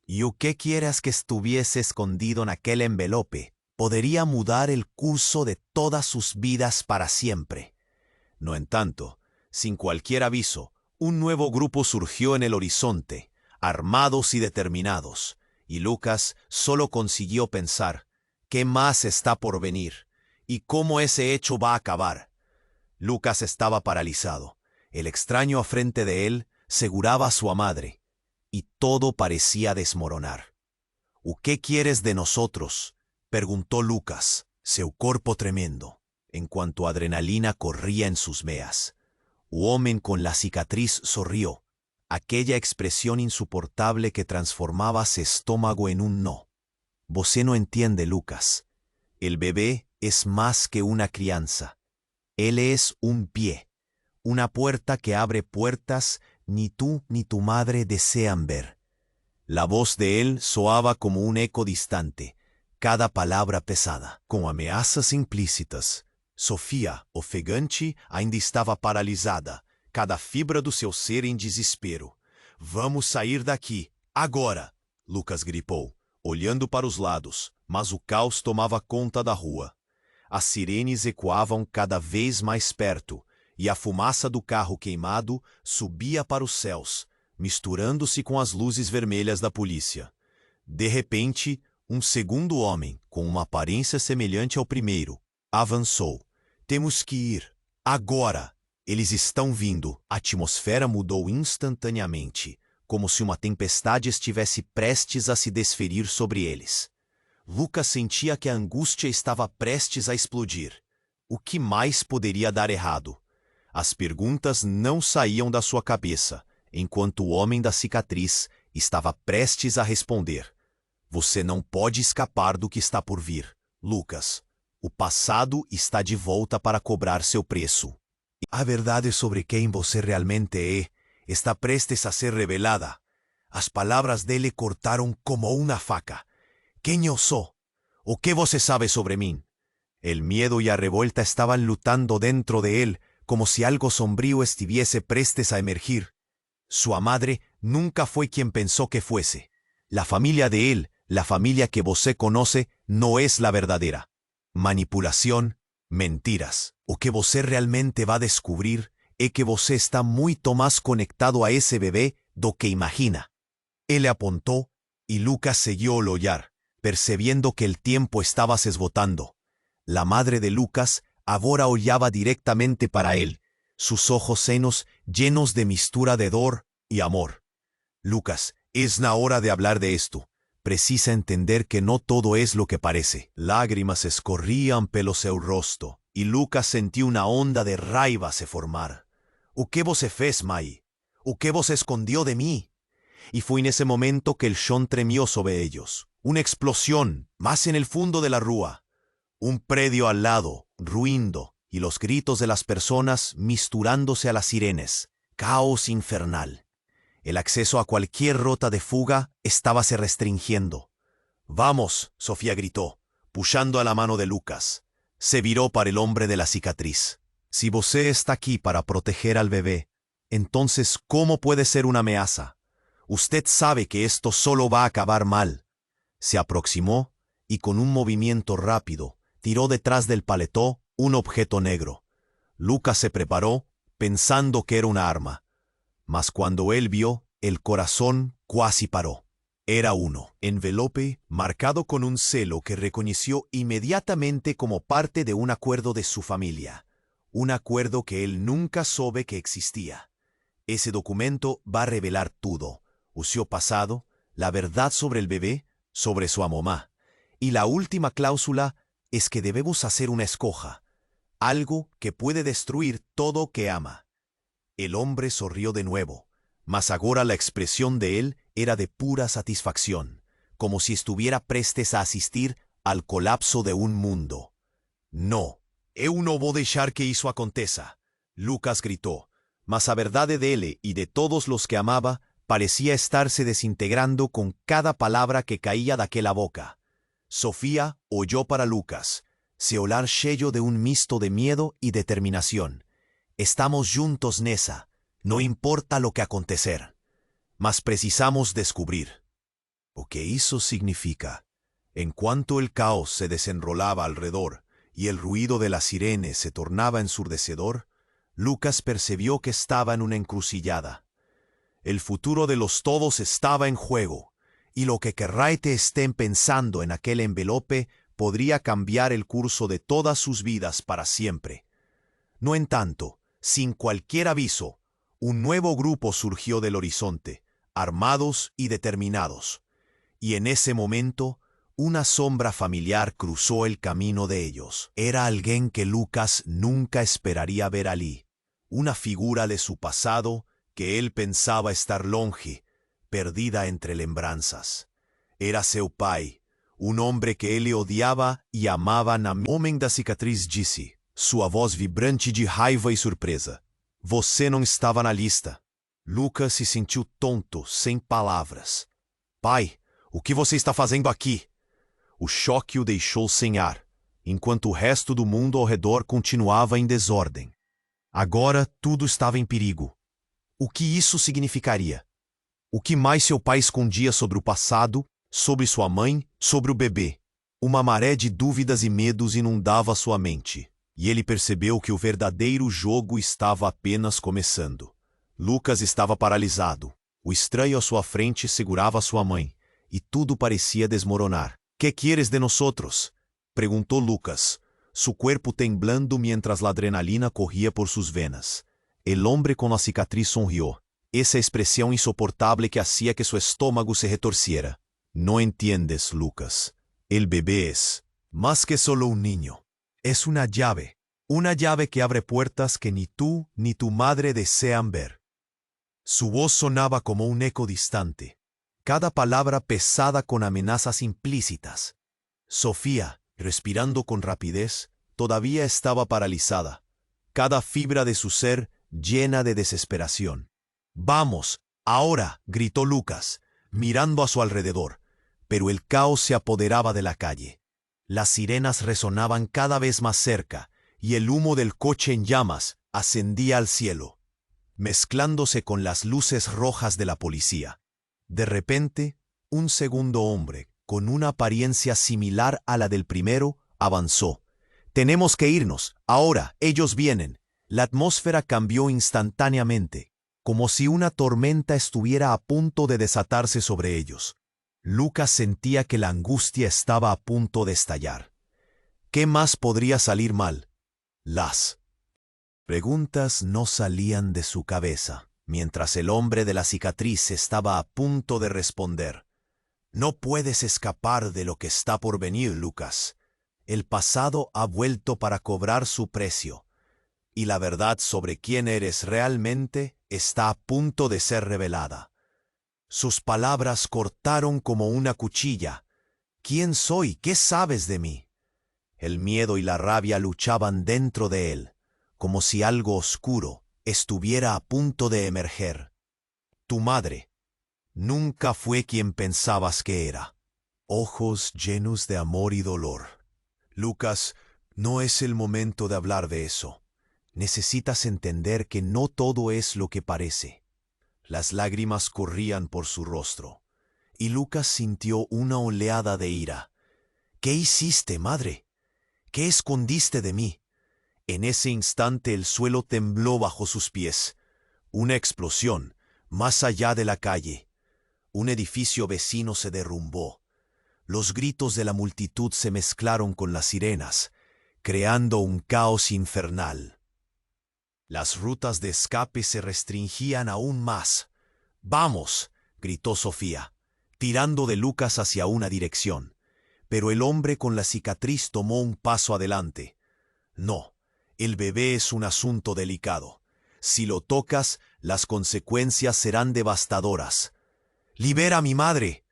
A: ¿Y o qué quieras que estuviese escondido en aquel envelope? Podría mudar el curso de todas sus vidas para siempre. No en tanto, sin cualquier aviso, un nuevo grupo surgió en el horizonte, armados y determinados, y Lucas solo consiguió pensar, ¿qué más está por venir? ¿Y cómo ese hecho va a acabar? Lucas estaba paralizado. El extraño a frente de él seguraba a su madre, y todo parecía desmoronar. «¿O qué quieres de nosotros?», preguntó Lucas, seu corpo tremendo, en cuanto adrenalina corría en sus veas. El hombre con la cicatriz sonrió, aquella expresión insoportable que transformaba su estómago en un no. «Você no entiende, Lucas. El bebé es más que una crianza. Él es un pie, una puerta que abre puertas ni tú ni tu madre desean ver». La voz de él soaba como un eco distante, cada palabra pesada, com ameaças implícitas. Sofia, ofegante, ainda estava paralisada, cada fibra do seu ser em desespero. «Vamos sair daqui, agora!», Lucas gritou, olhando para os lados, mas o caos tomava conta da rua. As sirenes ecoavam cada vez mais perto, e a fumaça do carro queimado subia para os céus, misturando-se com as luzes vermelhas da polícia. De repente, um segundo homem, com uma aparência semelhante ao primeiro, avançou. «Temos que ir. Agora! Eles estão vindo!» A atmosfera mudou instantaneamente, como se uma tempestade estivesse prestes a se desferir sobre eles. Lucas sentia que a angústia estava prestes a explodir. O que mais poderia dar errado? As perguntas não saíam da sua cabeça, enquanto o homem da cicatriz estava prestes a responder. «Você não pode escapar do que está por vir, Lucas. O passado está de volta para cobrar seu preço. A verdade sobre quem você realmente é está prestes a ser revelada». As palavras dele cortaram como uma faca. «¿Quién yo soy? ¿O qué você sabe sobre mí?». El miedo y la revuelta estaban lutando dentro de él, como si algo sombrío estuviese prestes a emergir. Su madre nunca fue quien pensó que fuese. La familia de él, la familia que você conoce, no es la verdadera. Manipulación, mentiras. O que você realmente va a descubrir es que você está mucho más conectado a ese bebé do que imagina. Él apuntó y Lucas siguió al olhar, percibiendo que el tiempo estaba se esgotando. La madre de Lucas ahora olhaba directamente para él, sus ojos senos llenos de mistura de dolor y amor. «Lucas, es la hora de hablar de esto. Precisa entender que no todo es lo que parece». Lágrimas escorrían pelo seu rosto, y Lucas sentía una onda de raiva se formar. «¿O qué você fez, Mai? ¿O qué você escondió de mí?». Y fue en ese momento que el chão tremió sobre ellos. Una explosión, más en el fondo de la rúa. Un predio al lado, ruindo, y los gritos de las personas misturándose a las sirenes. Caos infernal. El acceso a cualquier ruta de fuga estábase restringiendo. «Vamos», Sofía gritó, puxando a la mano de Lucas. Se viró para el hombre de la cicatriz. «Si você está aquí para proteger al bebé, entonces, ¿cómo puede ser una amenaza? Usted sabe que esto solo va a acabar mal». Se aproximó y con un movimiento rápido tiró detrás del paletó un objeto negro. Lucas se preparó pensando que era una arma. Mas cuando él vio, el corazón cuasi paró. Era uno, envelope marcado con un celo que reconoció inmediatamente como parte de un acuerdo de su familia. Un acuerdo que él nunca soube que existía. Ese documento va a revelar todo, su pasado, la verdad sobre el bebé, sobre su mamá. Y la última cláusula es que debemos hacer una escoja, algo que puede destruir todo que ama. El hombre sonrió de nuevo, mas ahora la expresión de él era de pura satisfacción, como si estuviera prestes a asistir al colapso de un mundo. «No, eu no vou deixar que isso aconteça», Lucas gritó, mas a verdade dele y de todos los que amaba parecía estarse desintegrando con cada palabra que caía de aquella boca. Sofía oyó para Lucas, se olar cheio de un misto de miedo y determinación. «Estamos juntos nessa, no importa lo que acontecer. Mas precisamos descubrir». ¿O qué eso significa? En cuanto el caos se desenrolaba alrededor y el ruido de las sirenas se tornaba ensurdecedor, Lucas percibió que estaba en una encrucijada. El futuro de los todos estaba en juego, y lo que Kerraite estén pensando en aquel envelope podría cambiar el curso de todas sus vidas para siempre. No en tanto, sin cualquier aviso, un nuevo grupo surgió del horizonte, armados y determinados, y en ese momento una sombra familiar cruzó el camino de ellos. Era alguien que Lucas nunca esperaría ver allí, una figura de su pasado que él pensaba estar longe, perdida entre lembranzas. Era seu pai, un hombre que él odiaba y amaba na homem da cicatriz disse, sua voz vibrante de raiva e surpresa. «Você não estava na lista». Lucas se sentiu tonto, sem palavras. «Pai, o que você está fazendo aqui?» O choque o deixou sem ar, enquanto o resto do mundo ao redor continuava em desordem. Agora tudo estava em perigo. O que isso significaria? O que mais seu pai escondia sobre o passado, sobre sua mãe, sobre o bebê? Uma maré de dúvidas e medos inundava sua mente, e ele percebeu que o verdadeiro jogo estava apenas começando. Lucas estava paralisado. O estranho à sua frente segurava sua mãe, e tudo parecia desmoronar. «¿Qué quieres de nosotros?», preguntó Lucas, su cuerpo temblando mientras la adrenalina corría por sus venas. El hombre con la cicatriz sonrió, esa expresión insoportable que hacía que su estómago se retorciera. «No entiendes, Lucas. El bebé es más que solo un niño. Es una llave que abre puertas que ni tú ni tu madre desean ver». Su voz sonaba como un eco distante, cada palabra pesada con amenazas implícitas. Sofía, respirando con rapidez, todavía estaba paralizada, cada fibra de su ser llena de desesperación. «Vamos, ahora», gritó Lucas, mirando a su alrededor, pero el caos se apoderaba de la calle. Las sirenas resonaban cada vez más cerca, y el humo del coche en llamas ascendía al cielo, mezclándose con las luces rojas de la policía. De repente, un segundo hombre, con una apariencia similar a la del primero, avanzó. «Tenemos que irnos, ahora, ellos vienen». La atmósfera cambió instantáneamente, como si una tormenta estuviera a punto de desatarse sobre ellos. Lucas sentía que la angustia estaba a punto de estallar. ¿Qué más podría salir mal? Las preguntas no salían de su cabeza, mientras el hombre de la cicatriz estaba a punto de responder. «No puedes escapar de lo que está por venir, Lucas. El pasado ha vuelto para cobrar su precio, y la verdad sobre quién eres realmente está a punto de ser revelada». Sus palabras cortaron como una cuchilla. «¿Quién soy? ¿Qué sabes de mí?» El miedo y la rabia luchaban dentro de él, como si algo oscuro estuviera a punto de emerger. Tu madre nunca fue quien pensabas que era. Ojos llenos de amor y dolor. Lucas, no es el momento de hablar de eso. Necesitas entender que no todo es lo que parece. Las lágrimas corrían por su rostro, y Lucas sintió una oleada de ira. ¿Qué hiciste, madre? ¿Qué escondiste de mí? En ese instante el suelo tembló bajo sus pies. Una explosión, más allá de la calle. Un edificio vecino se derrumbó. Los gritos de la multitud se mezclaron con las sirenas, creando un caos infernal. Las rutas de escape se restringían aún más. ¡Vamos!, gritó Sofía, tirando de Lucas hacia una dirección. Pero el hombre con la cicatriz tomó un paso adelante. No, el bebé es un asunto delicado. Si lo tocas, las consecuencias serán devastadoras. ¡Libera a mi madre!,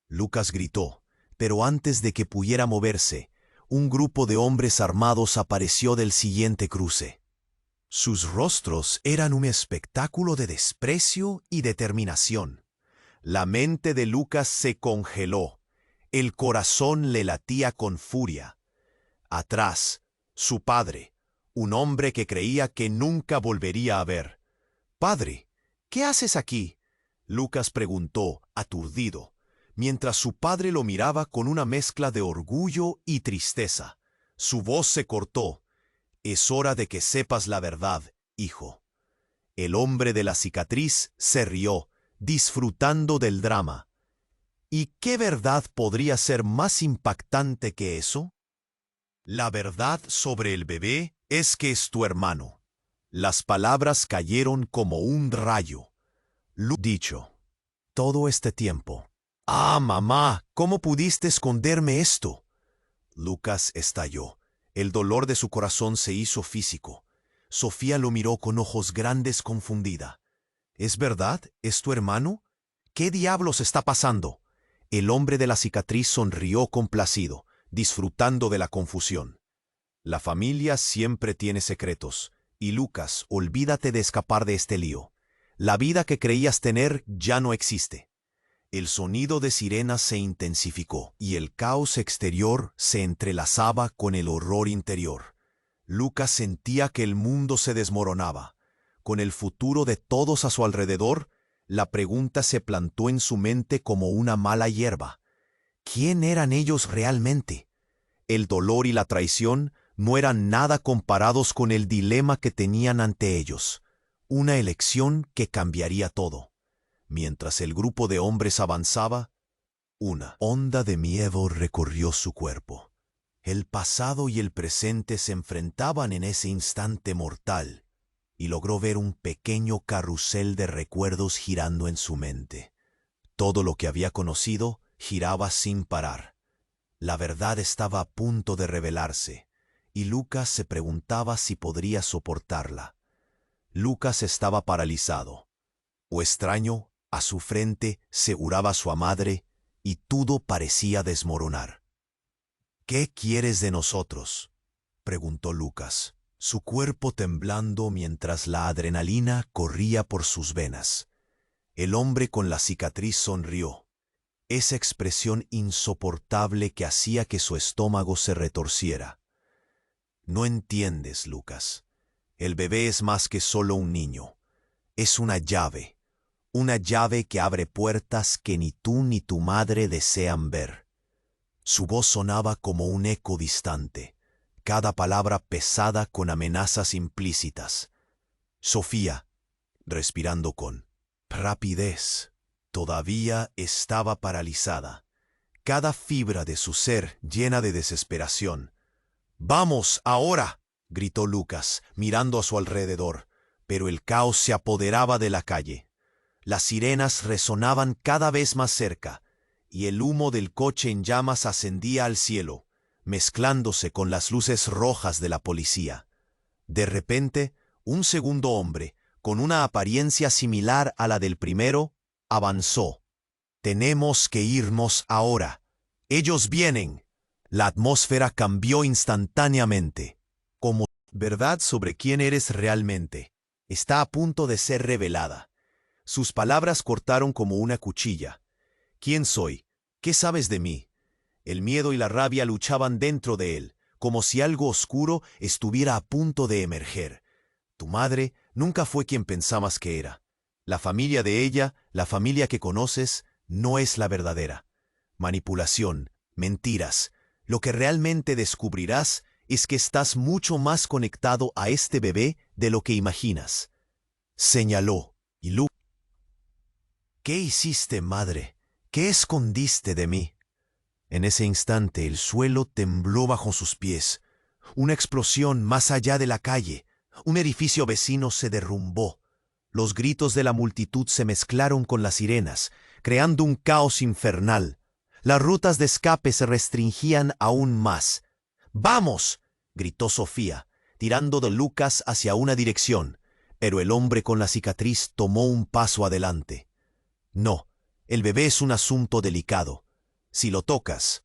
A: Lucas gritó, pero antes de que pudiera moverse, un grupo de hombres armados apareció del siguiente cruce. Sus rostros eran un espectáculo de desprecio y determinación. La mente de Lucas se congeló. El corazón le latía con furia. Atrás, su padre, un hombre que creía que nunca volvería a ver. «Padre, ¿qué haces aquí?», Lucas preguntó, aturdido, mientras su padre lo miraba con una mezcla de orgullo y tristeza. Su voz se cortó. «Es hora de que sepas la verdad, hijo». El hombre de la cicatriz se rió, disfrutando del drama. ¿Y qué verdad podría ser más impactante que eso? La verdad sobre el bebé es que es tu hermano. Las palabras cayeron como un rayo. Dicho. Todo este tiempo. «Ah, mamá, ¿cómo pudiste esconderme esto?». Lucas estalló. El dolor de su corazón se hizo físico. Sofía lo miró con ojos grandes, confundida. «¿Es verdad? ¿Es tu hermano? ¿Qué diablos está pasando?». El hombre de la cicatriz sonrió complacido, disfrutando de la confusión. «La familia siempre tiene secretos. Y Lucas, olvídate de escapar de este lío. La vida que creías tener ya no existe». El sonido de sirenas se intensificó, y el caos exterior se entrelazaba con el horror interior. Lucas sentía que el mundo se desmoronaba. Con el futuro de todos a su alrededor, la pregunta se plantó en su mente como una mala hierba. ¿Quién eran ellos realmente? El dolor y la traición no eran nada comparados con el dilema que tenían ante ellos. Una elección que cambiaría todo. Mientras el grupo de hombres avanzaba, una onda de miedo recorrió su cuerpo. El pasado y el presente se enfrentaban en ese instante mortal, y logró ver un pequeño carrusel de recuerdos girando en su mente. Todo lo que había conocido giraba sin parar. La verdad estaba a punto de revelarse, y Lucas se preguntaba si podría soportarla. Lucas estaba paralizado. O extraño, a su frente se huraba su madre, y todo parecía desmoronar. «¿Qué quieres de nosotros?», preguntó Lucas, su cuerpo temblando mientras la adrenalina corría por sus venas. El hombre con la cicatriz sonrió, esa expresión insoportable que hacía que su estómago se retorciera. «No entiendes, Lucas. El bebé es más que solo un niño. Es una llave que abre puertas que ni tú ni tu madre desean ver». Su voz sonaba como un eco distante, cada palabra pesada con amenazas implícitas. Sofía, respirando con rapidez, todavía estaba paralizada, cada fibra de su ser llena de desesperación. «¡Vamos, ahora!», gritó Lucas, mirando a su alrededor, pero el caos se apoderaba de la calle. Las sirenas resonaban cada vez más cerca, y el humo del coche en llamas ascendía al cielo, mezclándose con las luces rojas de la policía. De repente, un segundo hombre, con una apariencia similar a la del primero, avanzó. «Tenemos que irnos ahora. Ellos vienen». La atmósfera cambió instantáneamente. Como verdad sobre quién eres realmente está a punto de ser revelada. Sus palabras cortaron como una cuchilla. ¿Quién soy? ¿Qué sabes de mí? El miedo y la rabia luchaban dentro de él, como si algo oscuro estuviera a punto de emerger. Tu madre nunca fue quien pensabas que era. La familia de ella, la familia que conoces, no es la verdadera. Manipulación, mentiras. Lo que realmente descubrirás es que estás mucho más conectado a este bebé de lo que imaginas. Señaló, y Lu. ¿Qué hiciste, madre? ¿Qué escondiste de mí? En ese instante el suelo tembló bajo sus pies. Una explosión más allá de la calle. Un edificio vecino se derrumbó. Los gritos de la multitud se mezclaron con las sirenas, creando un caos infernal. Las rutas de escape se restringían aún más. ¡Vamos!, gritó Sofía, tirando de Lucas hacia una dirección, pero el hombre con la cicatriz tomó un paso adelante. No, el bebé es un asunto delicado. Si lo tocas,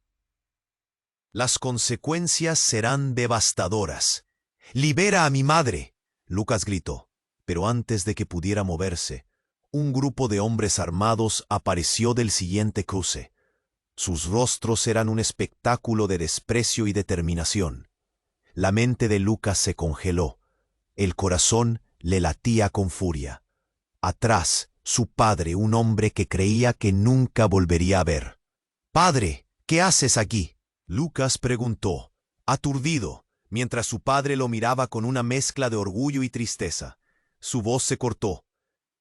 A: las consecuencias serán devastadoras. ¡Libera a mi madre!, Lucas gritó, pero antes de que pudiera moverse, un grupo de hombres armados apareció del siguiente cruce. Sus rostros eran un espectáculo de desprecio y determinación. La mente de Lucas se congeló. El corazón le latía con furia. Atrás, su padre, un hombre que creía que nunca volvería a ver. «Padre, ¿qué haces aquí?», Lucas preguntó, aturdido, mientras su padre lo miraba con una mezcla de orgullo y tristeza. Su voz se cortó.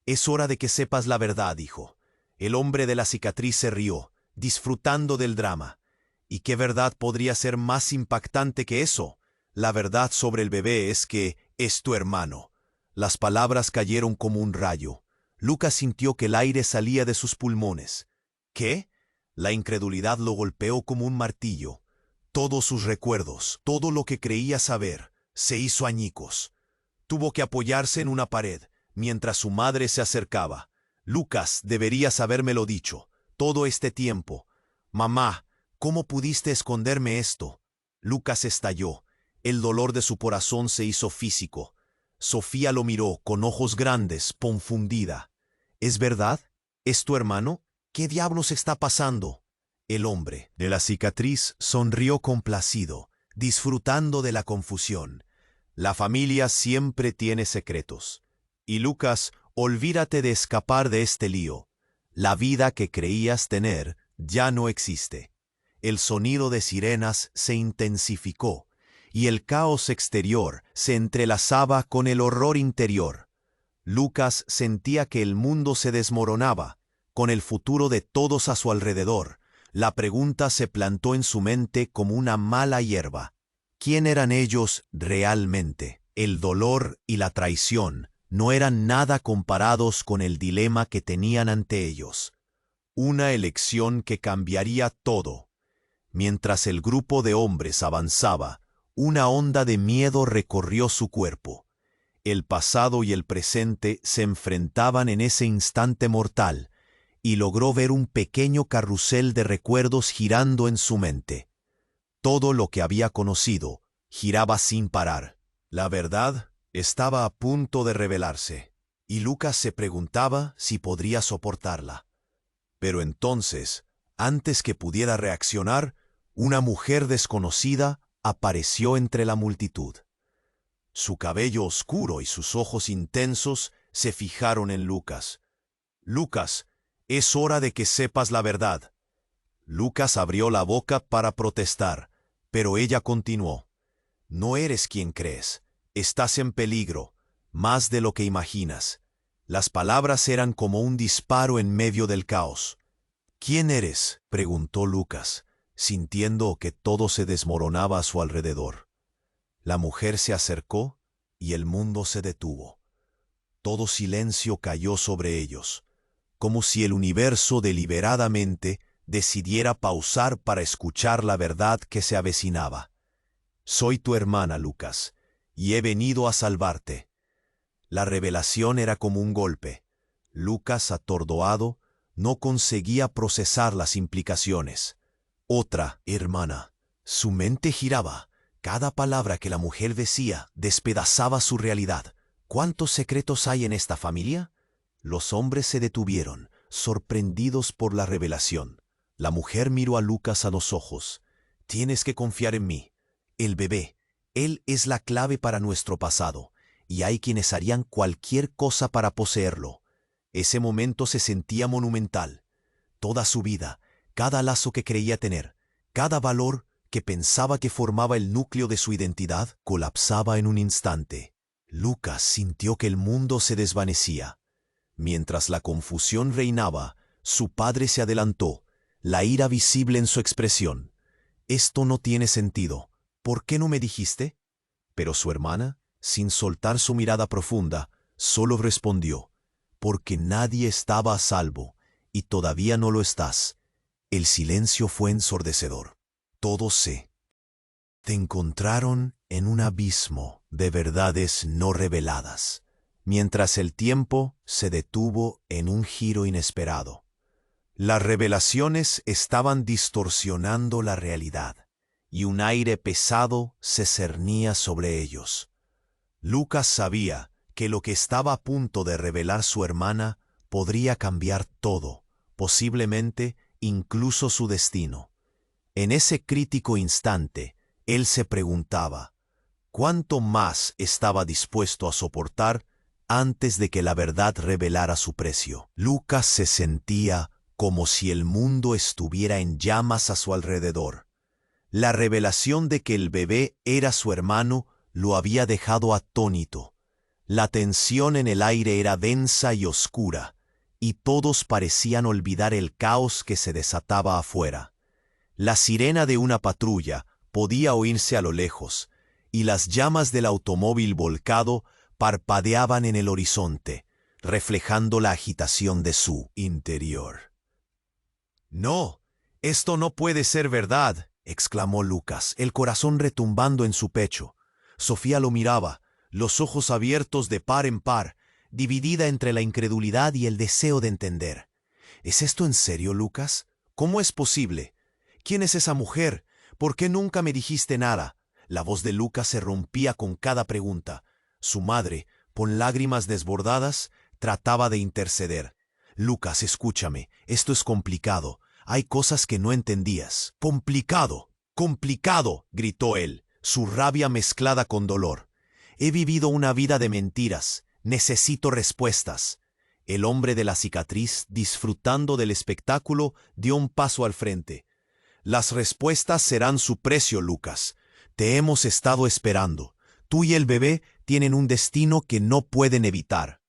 A: «Es hora de que sepas la verdad», dijo. El hombre de la cicatriz se rió, disfrutando del drama. ¿Y qué verdad podría ser más impactante que eso? La verdad sobre el bebé es que es tu hermano. Las palabras cayeron como un rayo. Lucas sintió que el aire salía de sus pulmones. ¿Qué? La incredulidad lo golpeó como un martillo. Todos sus recuerdos, todo lo que creía saber, se hizo añicos. Tuvo que apoyarse en una pared, mientras su madre se acercaba. «Lucas, deberías habérmelo dicho, todo este tiempo. Mamá, ¿cómo pudiste esconderme esto?». Lucas estalló. El dolor de su corazón se hizo físico. Sofía lo miró con ojos grandes, confundida. «¿Es verdad? ¿Es tu hermano? ¿Qué diablos está pasando?». El hombre de la cicatriz sonrió complacido, disfrutando de la confusión. La familia siempre tiene secretos. Y Lucas, olvídate de escapar de este lío. La vida que creías tener ya no existe. El sonido de sirenas se intensificó, y el caos exterior se entrelazaba con el horror interior. Lucas sentía que el mundo se desmoronaba, con el futuro de todos a su alrededor. La pregunta se plantó en su mente como una mala hierba. ¿Quién eran ellos realmente? El dolor y la traición no eran nada comparados con el dilema que tenían ante ellos. Una elección que cambiaría todo. Mientras el grupo de hombres avanzaba, una onda de miedo recorrió su cuerpo. El pasado y el presente se enfrentaban en ese instante mortal, y logró ver un pequeño carrusel de recuerdos girando en su mente. Todo lo que había conocido giraba sin parar. La verdad estaba a punto de revelarse, y Lucas se preguntaba si podría soportarla. Pero entonces, antes que pudiera reaccionar, una mujer desconocida apareció entre la multitud. Su cabello oscuro y sus ojos intensos se fijaron en Lucas. «Lucas, es hora de que sepas la verdad». Lucas abrió la boca para protestar, pero ella continuó. «No eres quien crees. Estás en peligro, más de lo que imaginas». Las palabras eran como un disparo en medio del caos. «¿Quién eres?», preguntó Lucas, sintiendo que todo se desmoronaba a su alrededor. La mujer se acercó y el mundo se detuvo. Todo silencio cayó sobre ellos, como si el universo deliberadamente decidiera pausar para escuchar la verdad que se avecinaba. «Soy tu hermana, Lucas, y he venido a salvarte». La revelación era como un golpe. Lucas, atordoado, no conseguía procesar las implicaciones. «Otra hermana». Su mente giraba. Cada palabra que la mujer decía despedazaba su realidad. ¿Cuántos secretos hay en esta familia? Los hombres se detuvieron, sorprendidos por la revelación. La mujer miró a Lucas a los ojos. «Tienes que confiar en mí. El bebé, él es la clave para nuestro pasado, y hay quienes harían cualquier cosa para poseerlo». Ese momento se sentía monumental. Toda su vida, cada lazo que creía tener, cada valor que pensaba que formaba el núcleo de su identidad, colapsaba en un instante. Lucas sintió que el mundo se desvanecía. Mientras la confusión reinaba, su padre se adelantó, la ira visible en su expresión. «Esto no tiene sentido. ¿Por qué no me dijiste?» Pero su hermana, sin soltar su mirada profunda, solo respondió: «Porque nadie estaba a salvo, y todavía no lo estás». El silencio fue ensordecedor. Todos se encontraron en un abismo de verdades no reveladas, mientras el tiempo se detuvo en un giro inesperado. Las revelaciones estaban distorsionando la realidad, y un aire pesado se cernía sobre ellos. Lucas sabía que lo que estaba a punto de revelar su hermana podría cambiar todo, posiblemente incluso su destino. En ese crítico instante, él se preguntaba, ¿cuánto más estaba dispuesto a soportar antes de que la verdad revelara su precio? Lucas se sentía como si el mundo estuviera en llamas a su alrededor. La revelación de que el bebé era su hermano lo había dejado atónito. La tensión en el aire era densa y oscura, y todos parecían olvidar el caos que se desataba afuera. La sirena de una patrulla podía oírse a lo lejos, y las llamas del automóvil volcado parpadeaban en el horizonte, reflejando la agitación de su interior. «No, esto no puede ser verdad», exclamó Lucas, el corazón retumbando en su pecho. Sofía lo miraba, los ojos abiertos de par en par, dividida entre la incredulidad y el deseo de entender. «¿Es esto en serio, Lucas? ¿Cómo es posible? ¿Quién es esa mujer? ¿Por qué nunca me dijiste nada?» La voz de Lucas se rompía con cada pregunta. Su madre, con lágrimas desbordadas, trataba de interceder. «Lucas, escúchame, esto es complicado. Hay cosas que no entendías». «¡Complicado! ¡Complicado!», gritó él, su rabia mezclada con dolor. «He vivido una vida de mentiras. Necesito respuestas». El hombre de la cicatriz, disfrutando del espectáculo, dio un paso al frente. «Las respuestas serán su precio, Lucas. Te hemos estado esperando. Tú y el bebé tienen un destino que no pueden evitar.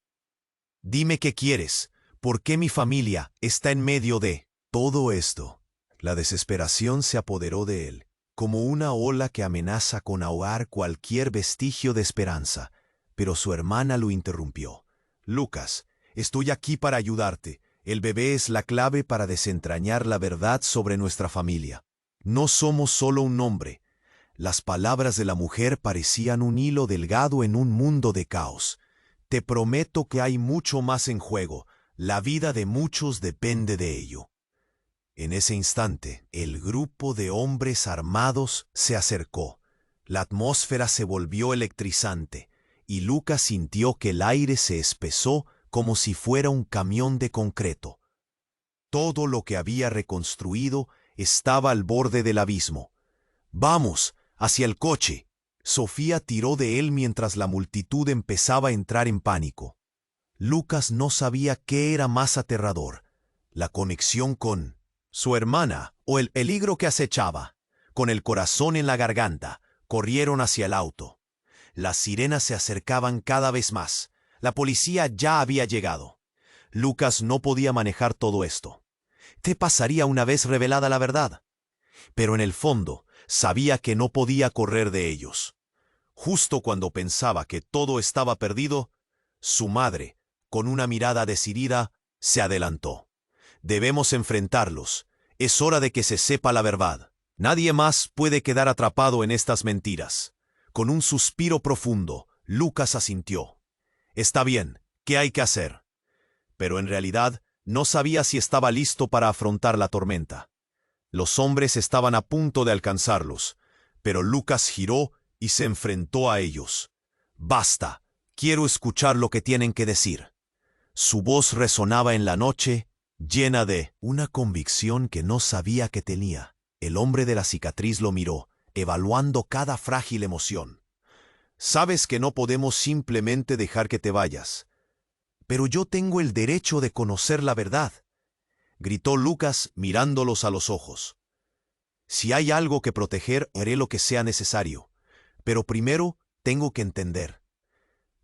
A: Dime qué quieres. ¿Por qué mi familia está en medio de todo esto?» La desesperación se apoderó de él, como una ola que amenaza con ahogar cualquier vestigio de esperanza. Pero su hermana lo interrumpió. «Lucas, estoy aquí para ayudarte. El bebé es la clave para desentrañar la verdad sobre nuestra familia. No somos solo un nombre». Las palabras de la mujer parecían un hilo delgado en un mundo de caos. «Te prometo que hay mucho más en juego. La vida de muchos depende de ello». En ese instante, el grupo de hombres armados se acercó. La atmósfera se volvió electrizante, y Lucas sintió que el aire se espesó como si fuera un camión de concreto. Todo lo que había reconstruido estaba al borde del abismo. «¡Vamos! ¡Hacia el coche!». Sofía tiró de él mientras la multitud empezaba a entrar en pánico. Lucas no sabía qué era más aterrador: la conexión con su hermana o el peligro que acechaba. Con el corazón en la garganta, corrieron hacia el auto. Las sirenas se acercaban cada vez más. La policía ya había llegado. Lucas no podía manejar todo esto. ¿Qué pasaría una vez revelada la verdad? Pero en el fondo, sabía que no podía correr de ellos. Justo cuando pensaba que todo estaba perdido, su madre, con una mirada decidida, se adelantó. «Debemos enfrentarlos. Es hora de que se sepa la verdad. Nadie más puede quedar atrapado en estas mentiras». Con un suspiro profundo, Lucas asintió. «Está bien, ¿qué hay que hacer?». Pero en realidad no sabía si estaba listo para afrontar la tormenta. Los hombres estaban a punto de alcanzarlos, pero Lucas giró y se enfrentó a ellos. «Basta, quiero escuchar lo que tienen que decir». Su voz resonaba en la noche, llena de una convicción que no sabía que tenía. El hombre de la cicatriz lo miró, evaluando cada frágil emoción. Sabes que no podemos simplemente dejar que te vayas. Pero yo tengo el derecho de conocer la verdad, gritó Lucas mirándolos a los ojos. Si hay algo que proteger, haré lo que sea necesario. Pero primero tengo que entender.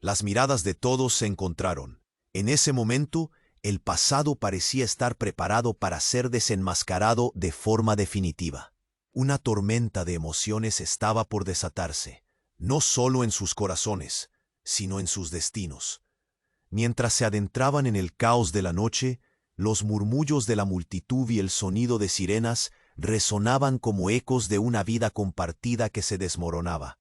A: Las miradas de todos se encontraron. En ese momento, el pasado parecía estar preparado para ser desenmascarado de forma definitiva. Una tormenta de emociones estaba por desatarse, no solo en sus corazones, sino en sus destinos. Mientras se adentraban en el caos de la noche, los murmullos de la multitud y el sonido de sirenas resonaban como ecos de una vida compartida que se desmoronaba.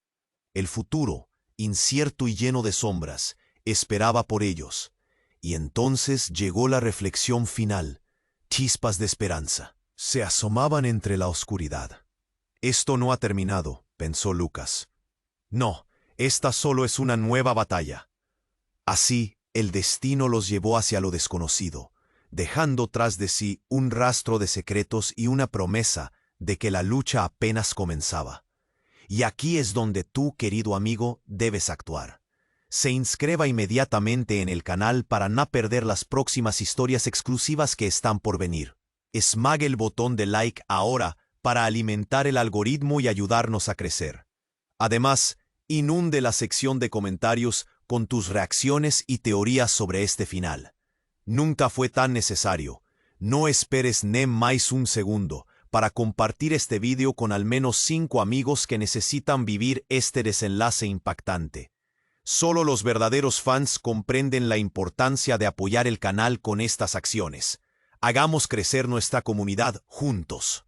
A: El futuro, incierto y lleno de sombras, esperaba por ellos. Y entonces llegó la reflexión final. Chispas de esperanza se asomaban entre la oscuridad. Esto no ha terminado, pensó Lucas. No, esta solo es una nueva batalla. Así, el destino los llevó hacia lo desconocido, dejando tras de sí un rastro de secretos y una promesa de que la lucha apenas comenzaba. Y aquí es donde tú, querido amigo, debes actuar. Se inscriba inmediatamente en el canal para no perder las próximas historias exclusivas que están por venir. Esmague el botón de like ahora para alimentar el algoritmo y ayudarnos a crecer. Además, inunde la sección de comentarios con tus reacciones y teorías sobre este final. Nunca fue tan necesario. No esperes ni más un segundo para compartir este video con al menos 5 amigos que necesitan vivir este desenlace impactante. Solo los verdaderos fans comprenden la importancia de apoyar el canal con estas acciones. Hagamos crecer nuestra comunidad juntos.